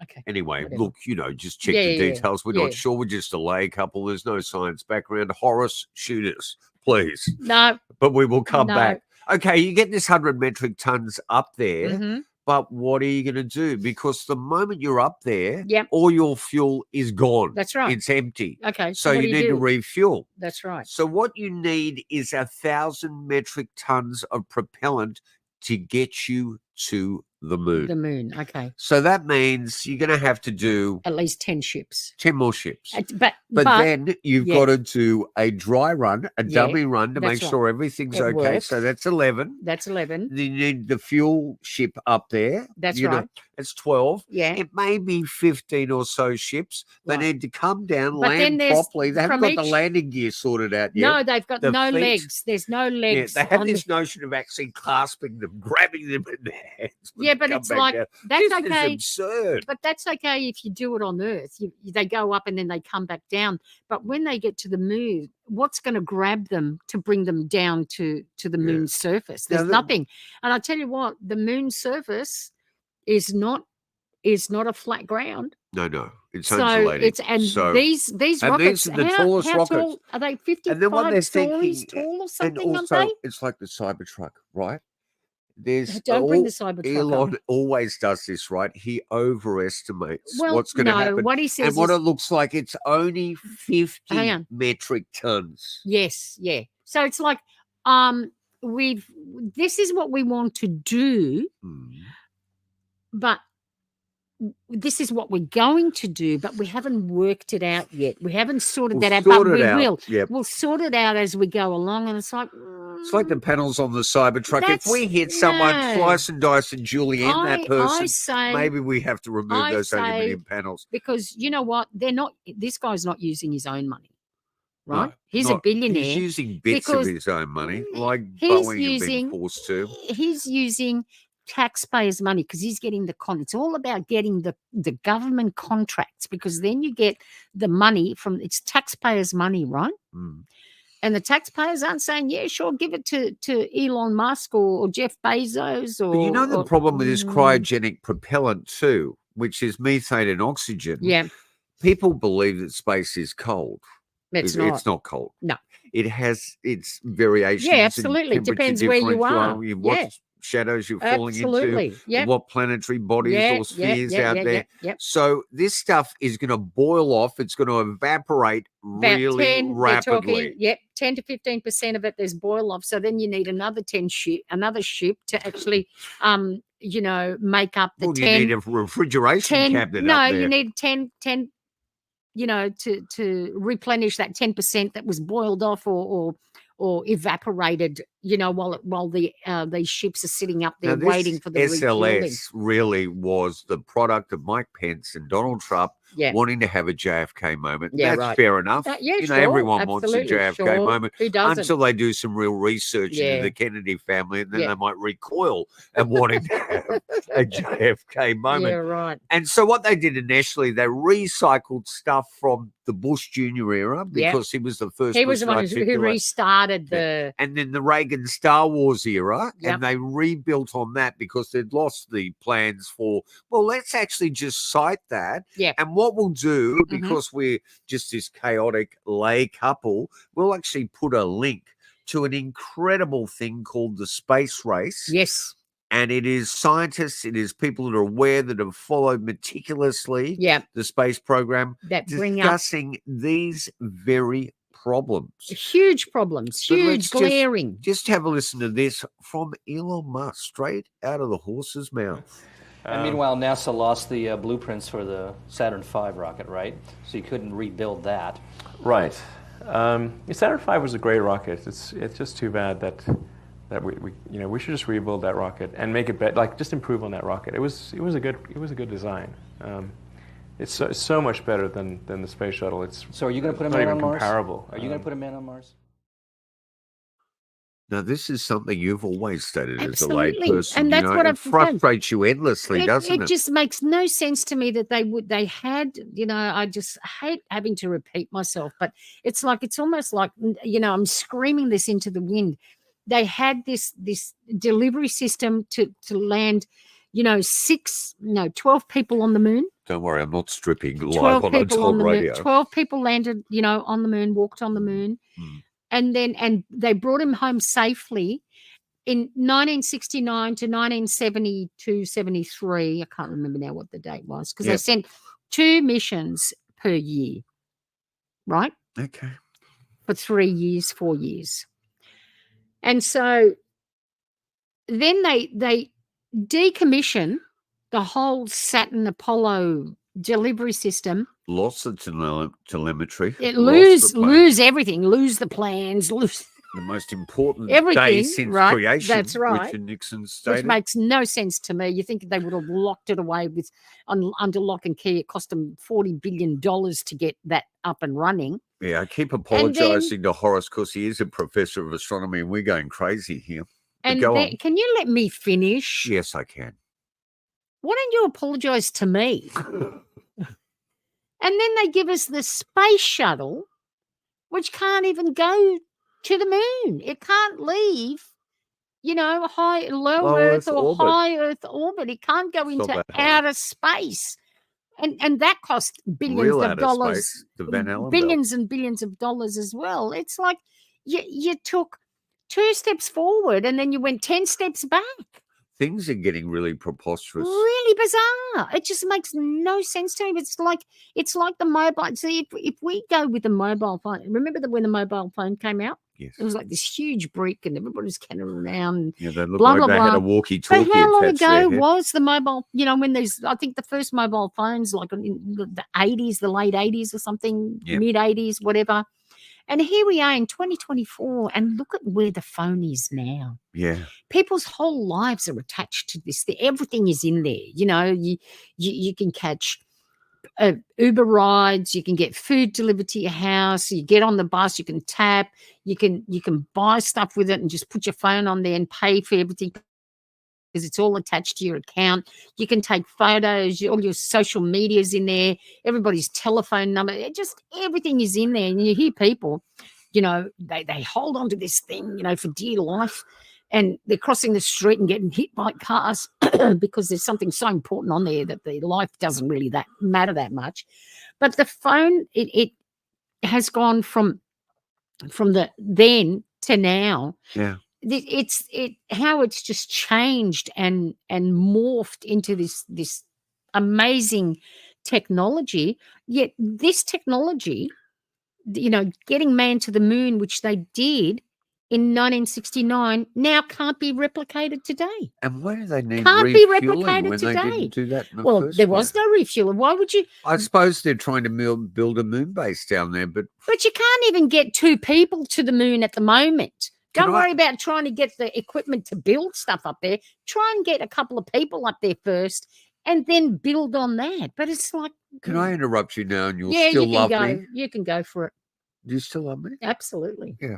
okay.
Anyway,
whatever.
look, you know, just check
Yeah,
the
yeah, yeah.
details. We're
Yeah.
not sure. We're just a lay couple. There's no science background. Horace, shoot us, please.
No.
But we will come
No.
back. Okay, you get this 100 metric tons up there,
Mhm.
but what are you going to do? Because the moment you're up there,
Yep.
all your fuel is gone.
That's right.
It's empty.
Okay.
So
what
you
do
need to
do?
refuel.
That's right.
So what you need is 1,000 metric tons of propellant to get you to the moon.
The moon. Okay.
So that means you're going to have to do
At least 10 ships.
10 more ships.
But
then you've
yeah.
got to do a dry run, a
Yeah,
dummy run to make
that's
sure
right.
everything's
It
okay.
works.
So that's 11.
That's 11.
Then you need the fuel ship up there.
That's
you know,
right.
it's 12.
Yeah.
It may be 15 or so ships. They
Right.
need to come down,
But then
land
there's
properly. They haven't
from
got the
each-
landing gear sorted out yet.
No, they've got
The
no
feet.
legs. There's no
Yeah,
legs.
they have
on
this
the-
notion of actually clasping them, grabbing them in their hands. when
Yeah,
they
but
come
it's
back
like
down.
that's
This
okay.
is absurd.
But that's okay if you do it on Earth. They go up and then they come back down. But when they get to the moon, what's going to grab them to bring them down to the moon's surface?
Now,
There's nothing. And I tell you what, the moon's surface is not a flat ground.
No, it's
So
undulating.
it's and
So-
these
and
rockets.
these are the
how,
tallest
how
rockets.
tall are they? 55
And then what they're
stories
thinking,
tall or
and
something?
also
Aren't
it's like the Cybertruck, right? There's
Don't bring the Cybertruck
Elon
up.
always does this, right? He overestimates
Well,
what's going to
no,
happen.
what he says
and what
is-
it looks like, it's only 50
Hang on.
metric tons.
Yes, yeah. So it's like this is what we want to do, but this is what we're going to do, but we haven't worked it out yet. We haven't sorted
We'll
that out,
sort
but
it
we
out,
will.
yep.
We'll sort it out as we go along, and it's like
It's like the panels on the Cybertruck. If we
That's-
hit someone,
no.
slice and dice and julienne
I
that person,
say-
maybe we have to remove
I
those
say-
aluminium panels.
because you know what? They're not. This guy's not using his own money, right?
No,
He's a
not-
billionaire.
He's using bits of
because
his own money, like
he's
Boeing have
using-
been forced to.
He's using taxpayers' money because he's getting it's all about getting the government contracts, because then you get the money from it's taxpayers' money, right?
Mm.
And the taxpayers aren't saying, yeah, sure, give it to Elon Musk or Jeff Bezos or
But you know the
or-
problem with this
Mm,
cryogenic propellant too, which is methane and oxygen.
Yeah.
People believe that space is cold.
It's
It's
not.
not cold.
No.
It has its variations.
Yeah,
in
absolutely.
temperature
Depends where you
differential,
are.
What
Yeah.
shadows you're falling
Absolutely.
into,
Yep.
what planetary bodies
Yeah,
or
yeah,
spheres
yeah,
out
yeah,
there.
yeah, yep.
So this stuff is going to boil off. It's going to evaporate
About
really
10, they're
rapidly.
talking, 10 to 15% of it there's boil off. So then you need another another ship to actually make up the
Well,
10.
you need a refrigeration
10
cabinet
no,
up there.
you need 10 to replenish that 10% that was boiled off or evaporated, while these ships are sitting up there
Now,
waiting
this
for the refueling.
SLS really was the product of Mike Pence and Donald Trump wanting to have a JFK moment.
Yeah,
That's
right.
fair enough.
Yeah, sure,
Everyone wants a
absolutely,
JFK
sure.
moment
Who doesn't?
until they do some real research
Yeah.
into the Kennedy family, and then
Yeah.
they might recoil and wanting to have a JFK moment.
Yeah, right.
And so what they did initially, they recycled stuff from the Bush Jr. era because he was the first.
He was the one who
articulate.
restarted the.
And then the Reagan Star Wars era,
Yep.
and they rebuilt on that because they'd lost the plans for, well, let's actually just cite that.
Yeah.
And what we'll do, because we're just this chaotic lay couple, we'll actually put a link to an incredible thing called the space race.
Yes.
And it is scientists, it is people that are aware, that have followed meticulously the space program,
that bring up
discussing these very problems.
Huge problems,
But let's
huge, glaring.
Just have a listen to this from Elon Musk, straight out of the horse's mouth.
And meanwhile, NASA lost the blueprints for the Saturn V rocket, right? So you couldn't rebuild that.
Right. Saturn V was a great rocket. It's just too bad that we should just rebuild that rocket and make it better, like just improve on that rocket. It was a good design. It's so much better than the space shuttle.
So are you going to put a
not
man
even
on Mars?
comparable.
Are you going to put a man on Mars?
Now, this is something you've always stated
Absolutely.
as a layperson.
And that's what
it
I've
frustrates you endlessly, doesn't it?
It just makes no sense to me that they had, I just hate having to repeat myself, but it's almost like, I'm screaming this into the wind. They had this delivery system to land, 12 people on the moon.
Don't worry, I'm not stripping
12
live on
people on
Untold
the
Radio.
moon. 12 people landed, on the moon, walked on the moon. And they brought him home safely in 1969 to 1972, 73. I can't remember now what the date was, because they sent 2 missions per year, right?
Okay.
For 3 years, 4 years. And so then they decommission the whole Saturn Apollo delivery system.
Lost the telemetry.
Lose everything, lose the plans, lose
the most important
everything,
day since
right?
creation.
That's right.
Richard Nixon stated.
Which makes no sense to me. You think they would have locked it away under lock and key. It cost them $40 billion to get that up and running.
Yeah, I keep apologising to Horace because he is a professor of astronomy and we're going crazy here.
And can you let me finish?
Yes, I can.
Why don't you apologise to me? And then they give us the space shuttle, which can't even go to the moon. It can't leave, low Earth or
orbit.
high Earth orbit. It can't go into outer space. And that cost billions of dollars,
space, the Van Allen
billions and billions of dollars as well. It's like you took 2 steps forward and then you went 10 steps back.
Things are getting really preposterous.
Really bizarre. It just makes no sense to me. It's like the mobile. See, if we go with the mobile phone, remember that when the mobile phone came out?
Yes.
It was like this huge brick and everybody was carrying around.
Yeah, they looked
blah,
like
blah,
they
blah.
had a walkie-talkie.
But how long
attached to their
ago
head.
was the mobile, when I think the first mobile phones, like in the 80s, the late 80s or something, mid 80s, whatever. And here we are in 2024, and look at where the phone is now.
Yeah.
People's whole lives are attached to this. Everything is in there. You can catch Uber rides. You can get food delivered to your house. You get on the bus. You can tap. You can buy stuff with it and just put your phone on there and pay for everything because it's all attached to your account. You can take photos. All your social media's in there. Everybody's telephone number. Everything is in there. And you hear people, they hold on to this thing, for dear life. And they're crossing the street and getting hit by cars because there's something so important on there that the life doesn't really matter that much. But the phone, it has gone from the then to now.
Yeah.
How it's just changed and morphed into this amazing technology. Yet this technology, getting man to the moon, which they did, in 1969 now can't be replicated today.
And why do they need
Can't be
refueling
replicated
when
today.
they didn't do that in the
Well,
first
there
place?
was no refueling. Why would you?
I suppose they're trying to build a moon base down there, but
But you can't even get 2 people to the moon at the moment. Don't worry about trying to get the equipment to build stuff up there. Try and get a couple of people up there first and then build on that. But it's like...
can I interrupt you now and you'll
yeah,
still
you can
love
go.
me?
You can go for it.
Do you still love me?
Absolutely.
Yeah.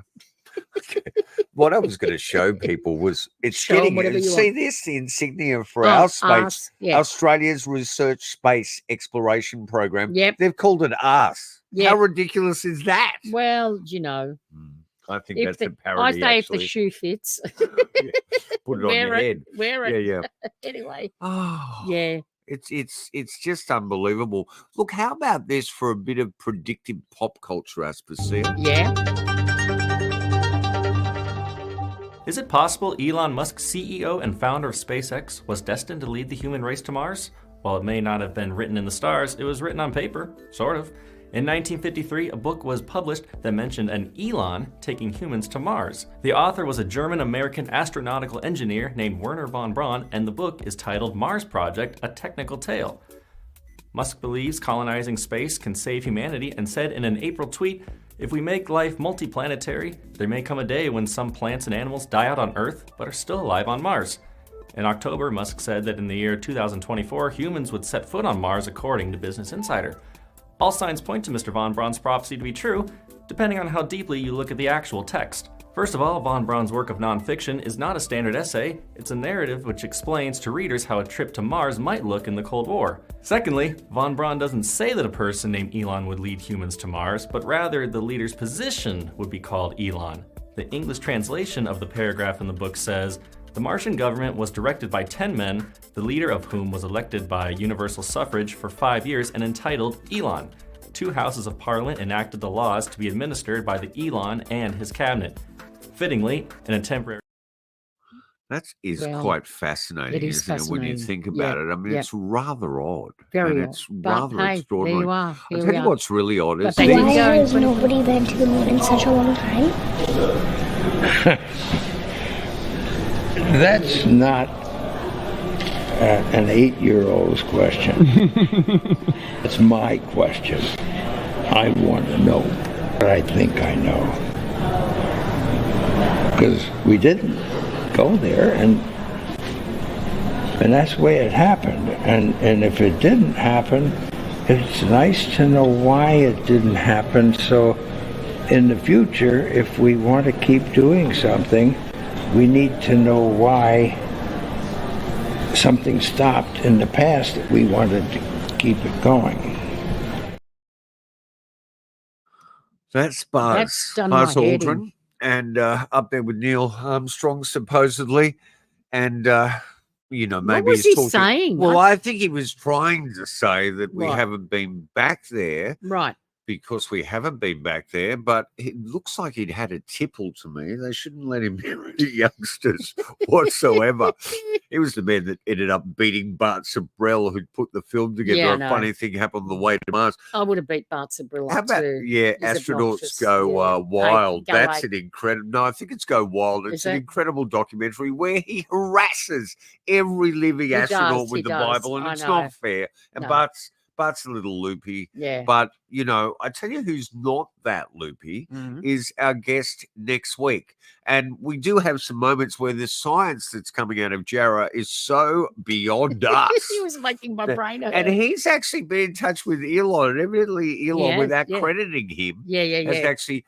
What I was going to show people was it's
Show 'em
getting
whatever you
see
want.
this the insignia for
Oh,
our space,
us, yeah.
Australia's research space exploration program.
Yep.
They've called it us.
Yep.
How ridiculous is that?
Well, you know,
I think
if
that's a
the,
parody.
I say
actually.
if the shoe fits,
Put it on your head.
Wear it.
Yeah, yeah.
Anyway,
Oh,
yeah.
It's just unbelievable. Look, how about this for a bit of predictive pop culture, Aspasia?
Yeah.
Is it possible Elon Musk, CEO and founder of SpaceX, was destined to lead the human race to Mars? While it may not have been written in the stars, it was written on paper, sort of. In 1953, a book was published that mentioned an Elon taking humans to Mars. The author was a German-American astronautical engineer named Wernher von Braun, and the book is titled Mars Project, A Technical Tale. Musk believes colonizing space can save humanity and said in an April tweet, "If we make life multiplanetary, there may come a day when some plants and animals die out on Earth but are still alive on Mars." In October, Musk said that in the year 2024, humans would set foot on Mars according to Business Insider. All signs point to Mr. von Braun's prophecy to be true, depending on how deeply you look at the actual text. First of all, von Braun's work of nonfiction is not a standard essay, it's a narrative which explains to readers how a trip to Mars might look in the Cold War. Secondly, von Braun doesn't say that a person named Elon would lead humans to Mars, but rather the leader's position would be called Elon. The English translation of the paragraph in the book says, "The Martian government was directed by 10 men, the leader of whom was elected by universal suffrage for 5 years and entitled Elon. 2 houses of parliament enacted the laws to be administered by the Elon and his cabinet. Fittingly, in a temporary..."
That is
Well,
quite fascinating,
it is
isn't it, when you
fascinating.
think about
Yeah,
it? I mean,
yeah.
it's rather odd.
Very
and
odd.
it's
But
rather
hey,
extraordinary.
there you are.
I'll
Here
tell
we
you
are.
what's really odd is
But they didn't
Why
go in
has
20
nobody been to the moon in such a long time?
That's not an 8-year-old's question. It's my question. I want to know what I think I know. Because we didn't go there, and that's the way it happened. And if it didn't happen, it's nice to know why it didn't happen. So in the future, if we want to keep doing something, we need to know why something stopped in the past that we wanted to keep it going.
That's Buzz.
That's done
Buzz
my head in.
Aldrin. And up there with Neil Armstrong, supposedly. And, you know, maybe
was
he's
he
talking.
saying?
Well, I think he was trying to say that we
Right.
haven't been back there.
Right.
Because we haven't been back there, but it looks like he'd had a tipple to me. They shouldn't let him near any youngsters whatsoever. He was the man that ended up beating Bart Sabrell, who'd put the film together.
Yeah, I
A
know.
funny thing happened on the way to Mars.
I would have beat Bart Sabrilla
How about,
too.
yeah,
He's
Astronauts
obnoxious.
Go
Yeah.
Wild.
Go
That's
Eight.
an incredible, no, I think it's Go Wild. It's
Is
an
it?
incredible documentary where he harasses every living
He
astronaut
does,
with
he
the
does.
Bible, and
I
it's
know.
not fair. And
No.
Bart's a little loopy.
Yeah.
But, you know, I tell you who's not that loopy
Mhm.
is our guest next week. And we do have some moments where the science that's coming out of Jarrah is so beyond us.
He was making my brain hurt.
And he's actually been in touch with Elon, and evidently Elon,
Yes,
without
yeah.
crediting him,
Yeah, yeah,
has
yeah.
actually,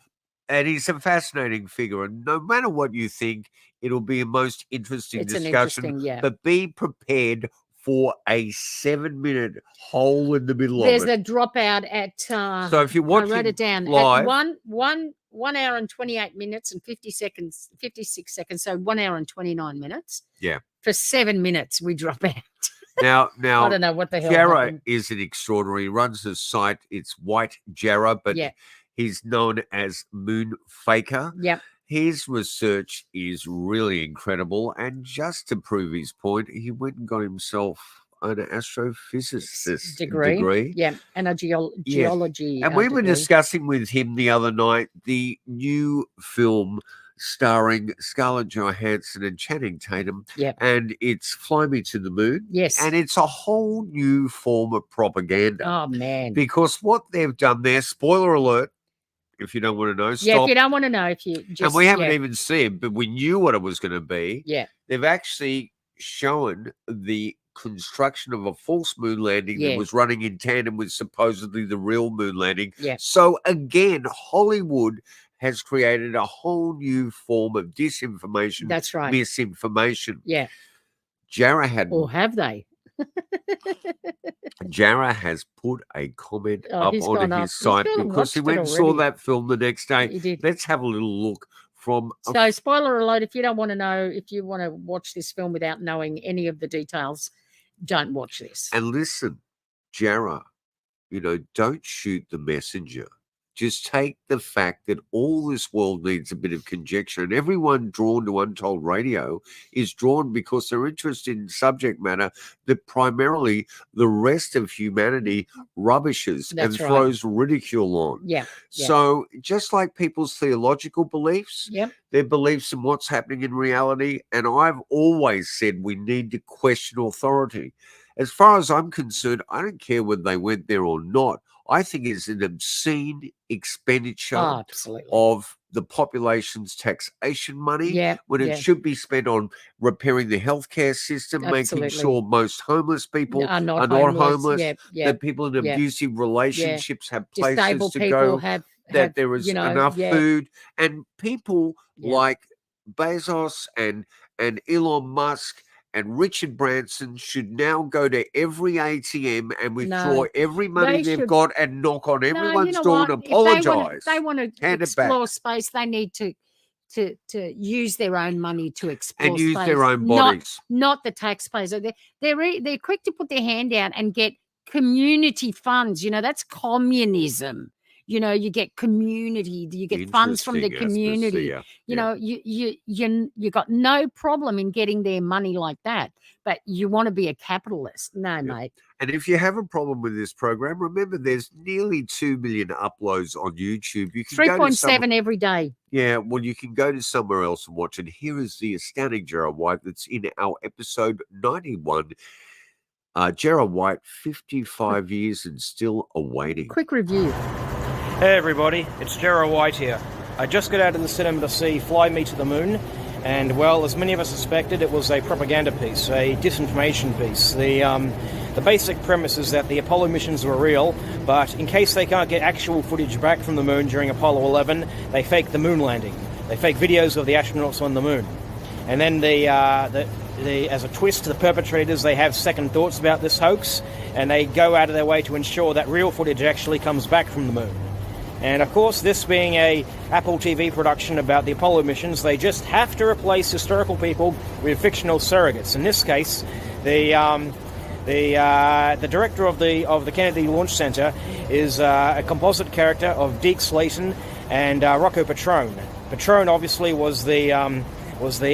and he's a fascinating figure. And no matter what you think, it'll be a most interesting
It's an
discussion.
interesting, yeah.
But be prepared for a 7-minute hole in the middle
There's
of it.
a dropout at.
So if you're
I wrote
watching
it down
live-
at 1 hour and 28 minutes and 56 seconds. So 1 hour and 29 minutes.
Yeah.
For 7 minutes, we drop out.
Now,
I don't know what the hell
Jarrah
happened.
is an extraordinary. He runs a site. It's White Jarrah, but
Yeah.
he's known as Moon Faker.
Yep.
His research is really incredible. And just to prove his point, he went and got himself an astrophysicist degree.
Yeah. And a
Yes.
geology.
And we were
degree.
discussing with him the other night the new film starring Scarlett Johansson and Channing Tatum.
Yep.
And it's Fly Me to the Moon.
Yes.
And it's a whole new form of propaganda.
Oh, man.
Because what they've done there, spoiler alert, if you don't want to know, stop.
Yeah, if you don't want to know, if you just...
And we haven't even seen, but we knew what it was going to be.
Yeah.
They've actually shown the construction of a false moon landing that was running in tandem with supposedly the real moon landing.
Yeah.
So again, Hollywood has created a whole new form of disinformation.
That's right.
Misinformation.
Yeah.
Jarrah had...
Or have they?
Jarrah has put a comment up
he's
on
gone
his
up.
site
He's gone and
because he
watched
went
it
and saw
already.
that film the next day.
He did.
Let's have a little look from...
So, spoiler alert, if you don't want to know, if you want to watch this film without knowing any of the details, don't watch this.
And listen, Jarrah, don't shoot the messenger. Just take the fact that all this world needs a bit of conjecture, and everyone drawn to Untold Radio is drawn because they're interested in subject matter that primarily the rest of humanity rubbishes and throws ridicule on.
Yeah.
So just like people's theological beliefs, their beliefs in what's happening in reality, and I've always said we need to question authority. As far as I'm concerned, I don't care whether they went there or not. I think it's an obscene expenditure of the population's taxation money when it should be spent on repairing the healthcare system, making sure most homeless people are not homeless, that people in abusive relationships have places to go, that there is enough food, and people like Bezos and Elon Musk and Richard Branson should now go to every ATM and withdraw every money they've got and knock on everyone's door and apologise.
If they want to explore space, they need to use their own money to explore
and use
space,
their own bodies,
not the taxpayers. They're quick to put their hand out and get community funds. That's communism. You get community, you get funds from the community. You got no problem in getting their money like that, but you want to be a capitalist. No, mate.
And if you have a problem with this program, remember there's nearly 2 million uploads on YouTube. You can
3.7 every day.
Yeah, well, you can go to somewhere else and watch it. Here is the astounding Jarrah White that's in our episode 91. Jarrah White, 55 years and still awaiting.
Quick review.
Hey everybody, it's Jarrah White here. I just got out of the cinema to see Fly Me to the Moon, and well, as many of us suspected, it was a propaganda piece, a disinformation piece. The basic premise is that the Apollo missions were real, but in case they can't get actual footage back from the moon during Apollo 11, they fake the moon landing. They fake videos of the astronauts on the moon. And then as a twist to the perpetrators, they have second thoughts about this hoax, and they go out of their way to ensure that real footage actually comes back from the moon. And of course, this being a Apple TV production about the Apollo missions, they just have to replace historical people with fictional surrogates. In this case, the director of the Kennedy Launch Center is a composite character of Deke Slayton and Rocco Petrone. Petrone obviously was the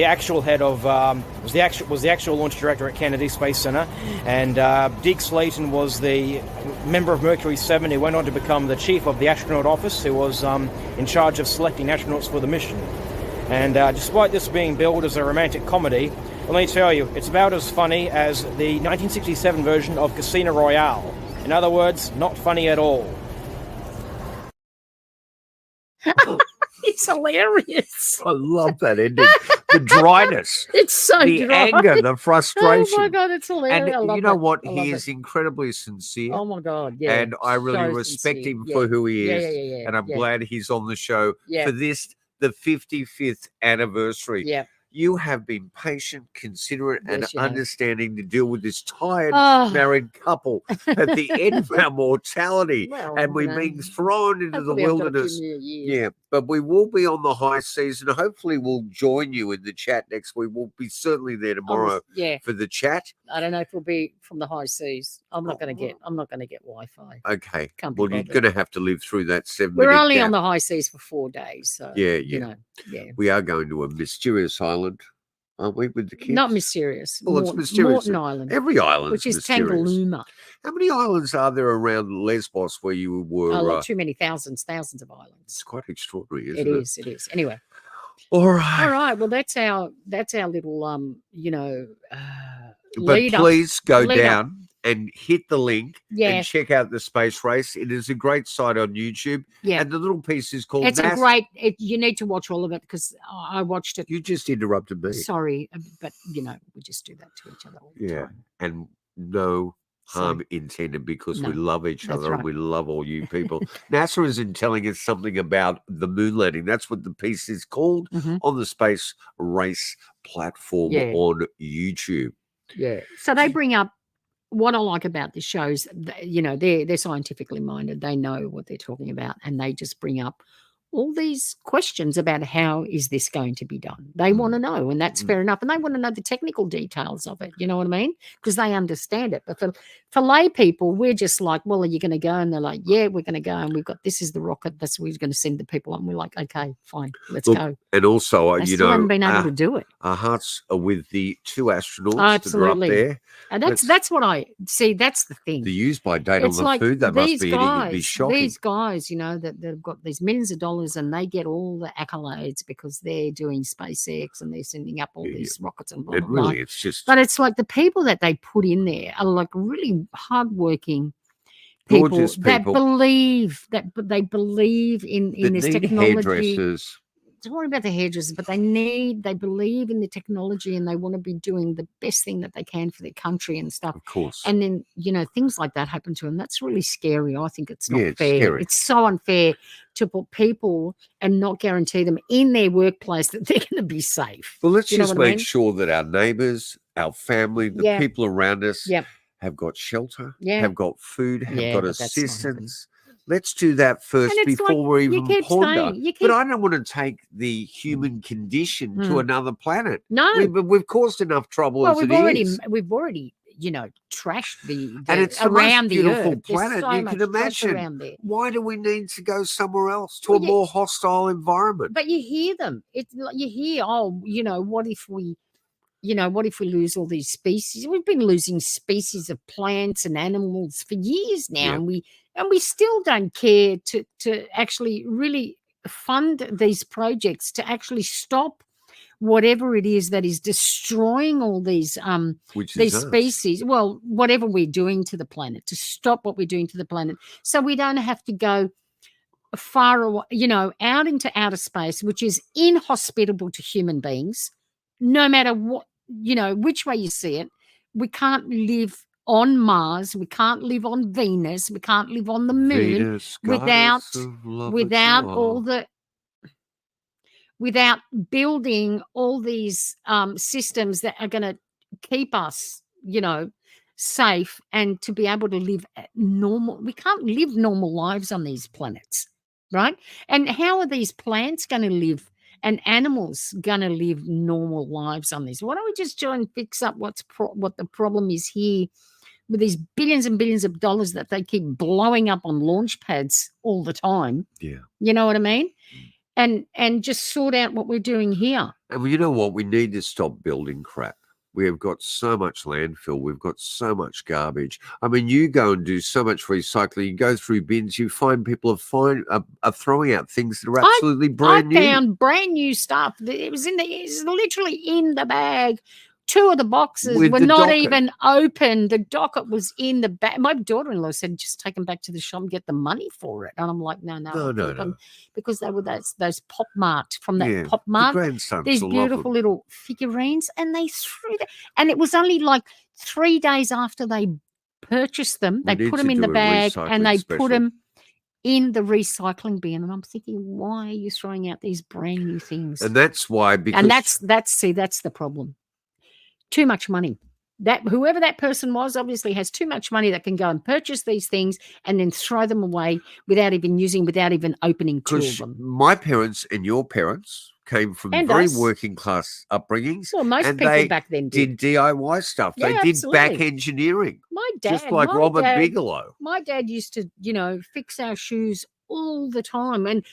actual head of was the actual launch director at Kennedy Space Center, and Deke Slayton was the member of Mercury 7 who went on to become the chief of the astronaut office, who was in charge of selecting astronauts for the mission. And despite this being billed as a romantic comedy, let me tell you, it's about as funny as the 1967 version of Casino Royale. In other words, not funny at all.
It's hilarious.
I love that ending. The dryness.
It's so
the
dry.
Anger, the frustration.
Oh my God, it's hilarious.
And you know what? He is incredibly sincere.
Oh my God, yeah.
And I really respect him for who he is.
Yeah,
and I'm glad he's on the show for this, the 55th anniversary.
Yeah.
You have been patient, considerate, and understanding to deal with this tired married couple at the end of our mortality. And we've been thrown into the wilderness. Yeah, but we will be on the high seas, and hopefully we'll join you in the chat next week. We'll be certainly there tomorrow for the chat.
I don't know if we'll be from the high seas. I'm not going to get Wi-Fi.
Okay. Well, you're going to have to live through that 7
We're
minute
only
gap.
on the high seas for 4 days. So,
We are going to a mysterious island, aren't we, with the kids?
Not mysterious.
Well, it's mysterious.
Morton Island.
Every island
which is
mysterious.
Tangalooma.
How many islands are there around Lesbos where you were?
Too many thousands of islands.
It's quite extraordinary, isn't
It is. Anyway.
All right.
All right. Well, that's our little
But
lead up.
please go
Lead up.
down and hit the link and
Yes.
check out the space race. It is a great site on YouTube.
Yeah.
And the little piece is called
It's a
NASA.
great. You need to watch all of it because I watched it.
You just interrupted me.
Sorry, but we just do that to each other all the
Yeah.
time.
And no harm intended because we
No,
love each
that's
other
right.
and we love all you people. NASA isn't telling us something about the moon landing. That's what the piece is called on the space race platform
Yeah.
on YouTube.
Yeah. So they bring up what I like about this show is, they're scientifically minded. They know what they're talking about, and they just bring up all these questions about how is this going to be done. They want to know, and that's fair enough. And they want to know the technical details of it. You know what I mean? Because they understand it. But for lay people, we're just like, well, are you going to go? And they're like, yeah, we're going to go. And this is the rocket. That's we're going to send the people. And we're like, okay, fine, let's go.
And also,
They still haven't been able to do it.
Our hearts are with the 2 astronauts
Absolutely.
that are up there.
And that's what I see. That's the thing.
The use-by date on the food they must be eating would be shocking.
These guys, that they've got these millions of dollars and they get all the accolades because they're doing SpaceX and they're sending up all these rockets and blah, blah, blah.
Really, it's just...
But it's like the people that they put in there are like really hardworking people that believe they believe in this technology.
Hairdressers.
Don't worry about the hairdressers, but they believe in the technology and they want to be doing the best thing that they can for their country and stuff.
Of course.
And then, things like that happen to them. That's really scary. I think it's not
it's
fair.
scary.
It's so unfair to put people and not guarantee them in their workplace that they're going to be safe.
Well, let's just
what I
make
mean?
sure that our neighbours, our family, the people around us have got shelter, have got food, have got
but that's not
assistance. Let's do that first
And it's
before
like,
we
you
even
keep
ponder.
saying- you
But
keep-
I don't want to take the human condition to another planet.
No.
We've caused enough trouble as
we've
it
already
is.
trashed the
And it's the
around
most
the
beautiful
earth.
planet
There's so
you
much
can
trash
imagine.
around there.
Why do we need to go somewhere else to
Well,
a more hostile environment?
But you hear them. It's like you hear, what if we lose all these species? We've been losing species of plants and animals for years now, and we still don't care to actually really fund these projects to actually stop whatever it is that is destroying all these
Which
these
is us.
species. Well, whatever we're doing to the planet, to stop what we're doing to the planet, so we don't have to go far away, out into outer space, which is inhospitable to human beings, no matter what, which way you see it. We can't live on Mars. We can't live on Venus. We can't live on the moon
Venus,
without
goddess of love
without
and
all
love.
the without building all these systems that are going to keep us, safe and to be able to live normal. We can't live normal lives on these planets, right? And how are these plants going to live and animals going to live normal lives on these? Why don't we just try and fix up what the problem is here with these billions and billions of dollars that they keep blowing up on launch pads all the time?
Yeah.
You know what I mean? And just sort out what we're doing here.
And you know what? We need to stop building crap. We have got so much landfill. We've got so much garbage. I mean, you go and do so much recycling. You go through bins. You find people are throwing out things that are absolutely brand new.
I found brand new stuff. It's literally in the bag. 2 of the boxes
With
were
the
not
docket.
even open. The docket was in the bag. My daughter-in-law said, just take them back to the shop and get the money for it. And I'm like, no.
No.
Because they were those Pop Mart from that
Yeah,
Pop
the
Mart.
grandsons
These
will love
beautiful
them.
little figurines. And they threw them. And it was only like 3 days after they purchased them.
We
They
need
put
to
them in
do
the
a
bag
recycling
and they
special.
put them in the recycling bin. And I'm thinking, why are you throwing out these brand new things?
And that's why, because
And that's the problem. Too much money. That whoever that person was obviously has too much money that can go and purchase these things and then throw them away without even opening 2 of
because
them.
my parents and your parents came from
And
very
us.
working class upbringings.
Well, most
and
people
they
back then
did DIY stuff. They
Yeah,
did
absolutely.
back engineering.
My dad,
just like Robert Bigelow.
My dad used to, fix our shoes all the time. And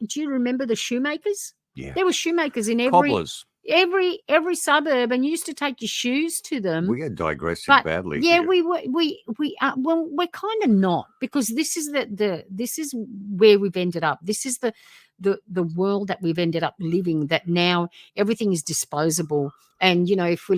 do you remember the shoemakers?
Yeah.
There were shoemakers in
Cobblers.
every suburb, and you used to take your shoes to them.
We are digressing
But
badly.
yeah,
here.
we are. Well, we're kind of not, because this is this is where we've ended up. This is the world that we've ended up living, that now everything is disposable. And, you know, if we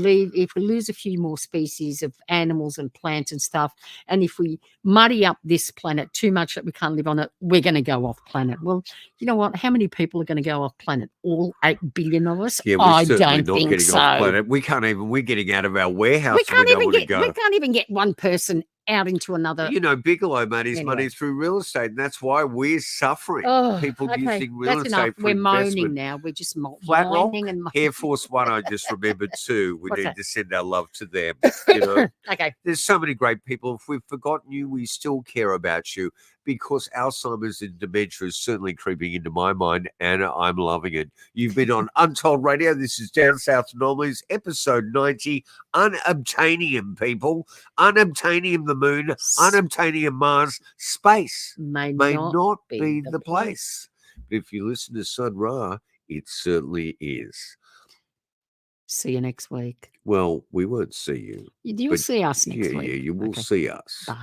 lose a few more species of animals and plants and stuff, and if we muddy up this planet too much that we can't live on it, we're going to go off planet. Well, you know what? How many people are going to go off planet? All 8 billion of us?
Yeah, we're
I
certainly
don't
not
think
getting
so.
off planet. We're getting out of our warehouse.
We can't even
go.
get one person out into another.
You know, Bigelow made his
Anyway.
money through real estate, and that's why we're suffering.
Oh,
People
okay,
using real
that's
estate
enough.
for
We're
investment.
moaning now. We're just
Flat Rock,
whining and
Air Force One, I just remembered too. We
What's
need
that?
to send our love to them. You know,
Okay.
there's so many great people. If we've forgotten you, we still care about you, because Alzheimer's and dementia is certainly creeping into my mind, and I'm loving it. You've been on Untold Radio. This is Down South Anomalies, episode 90, Unobtanium, people. Unobtanium the moon, Unobtanium Mars, space
may
not be the place. But if you listen to Sun Ra, it certainly is.
See you next week.
Well, we won't see you.
You'll see us next week.
Yeah, you will see us.
Bye.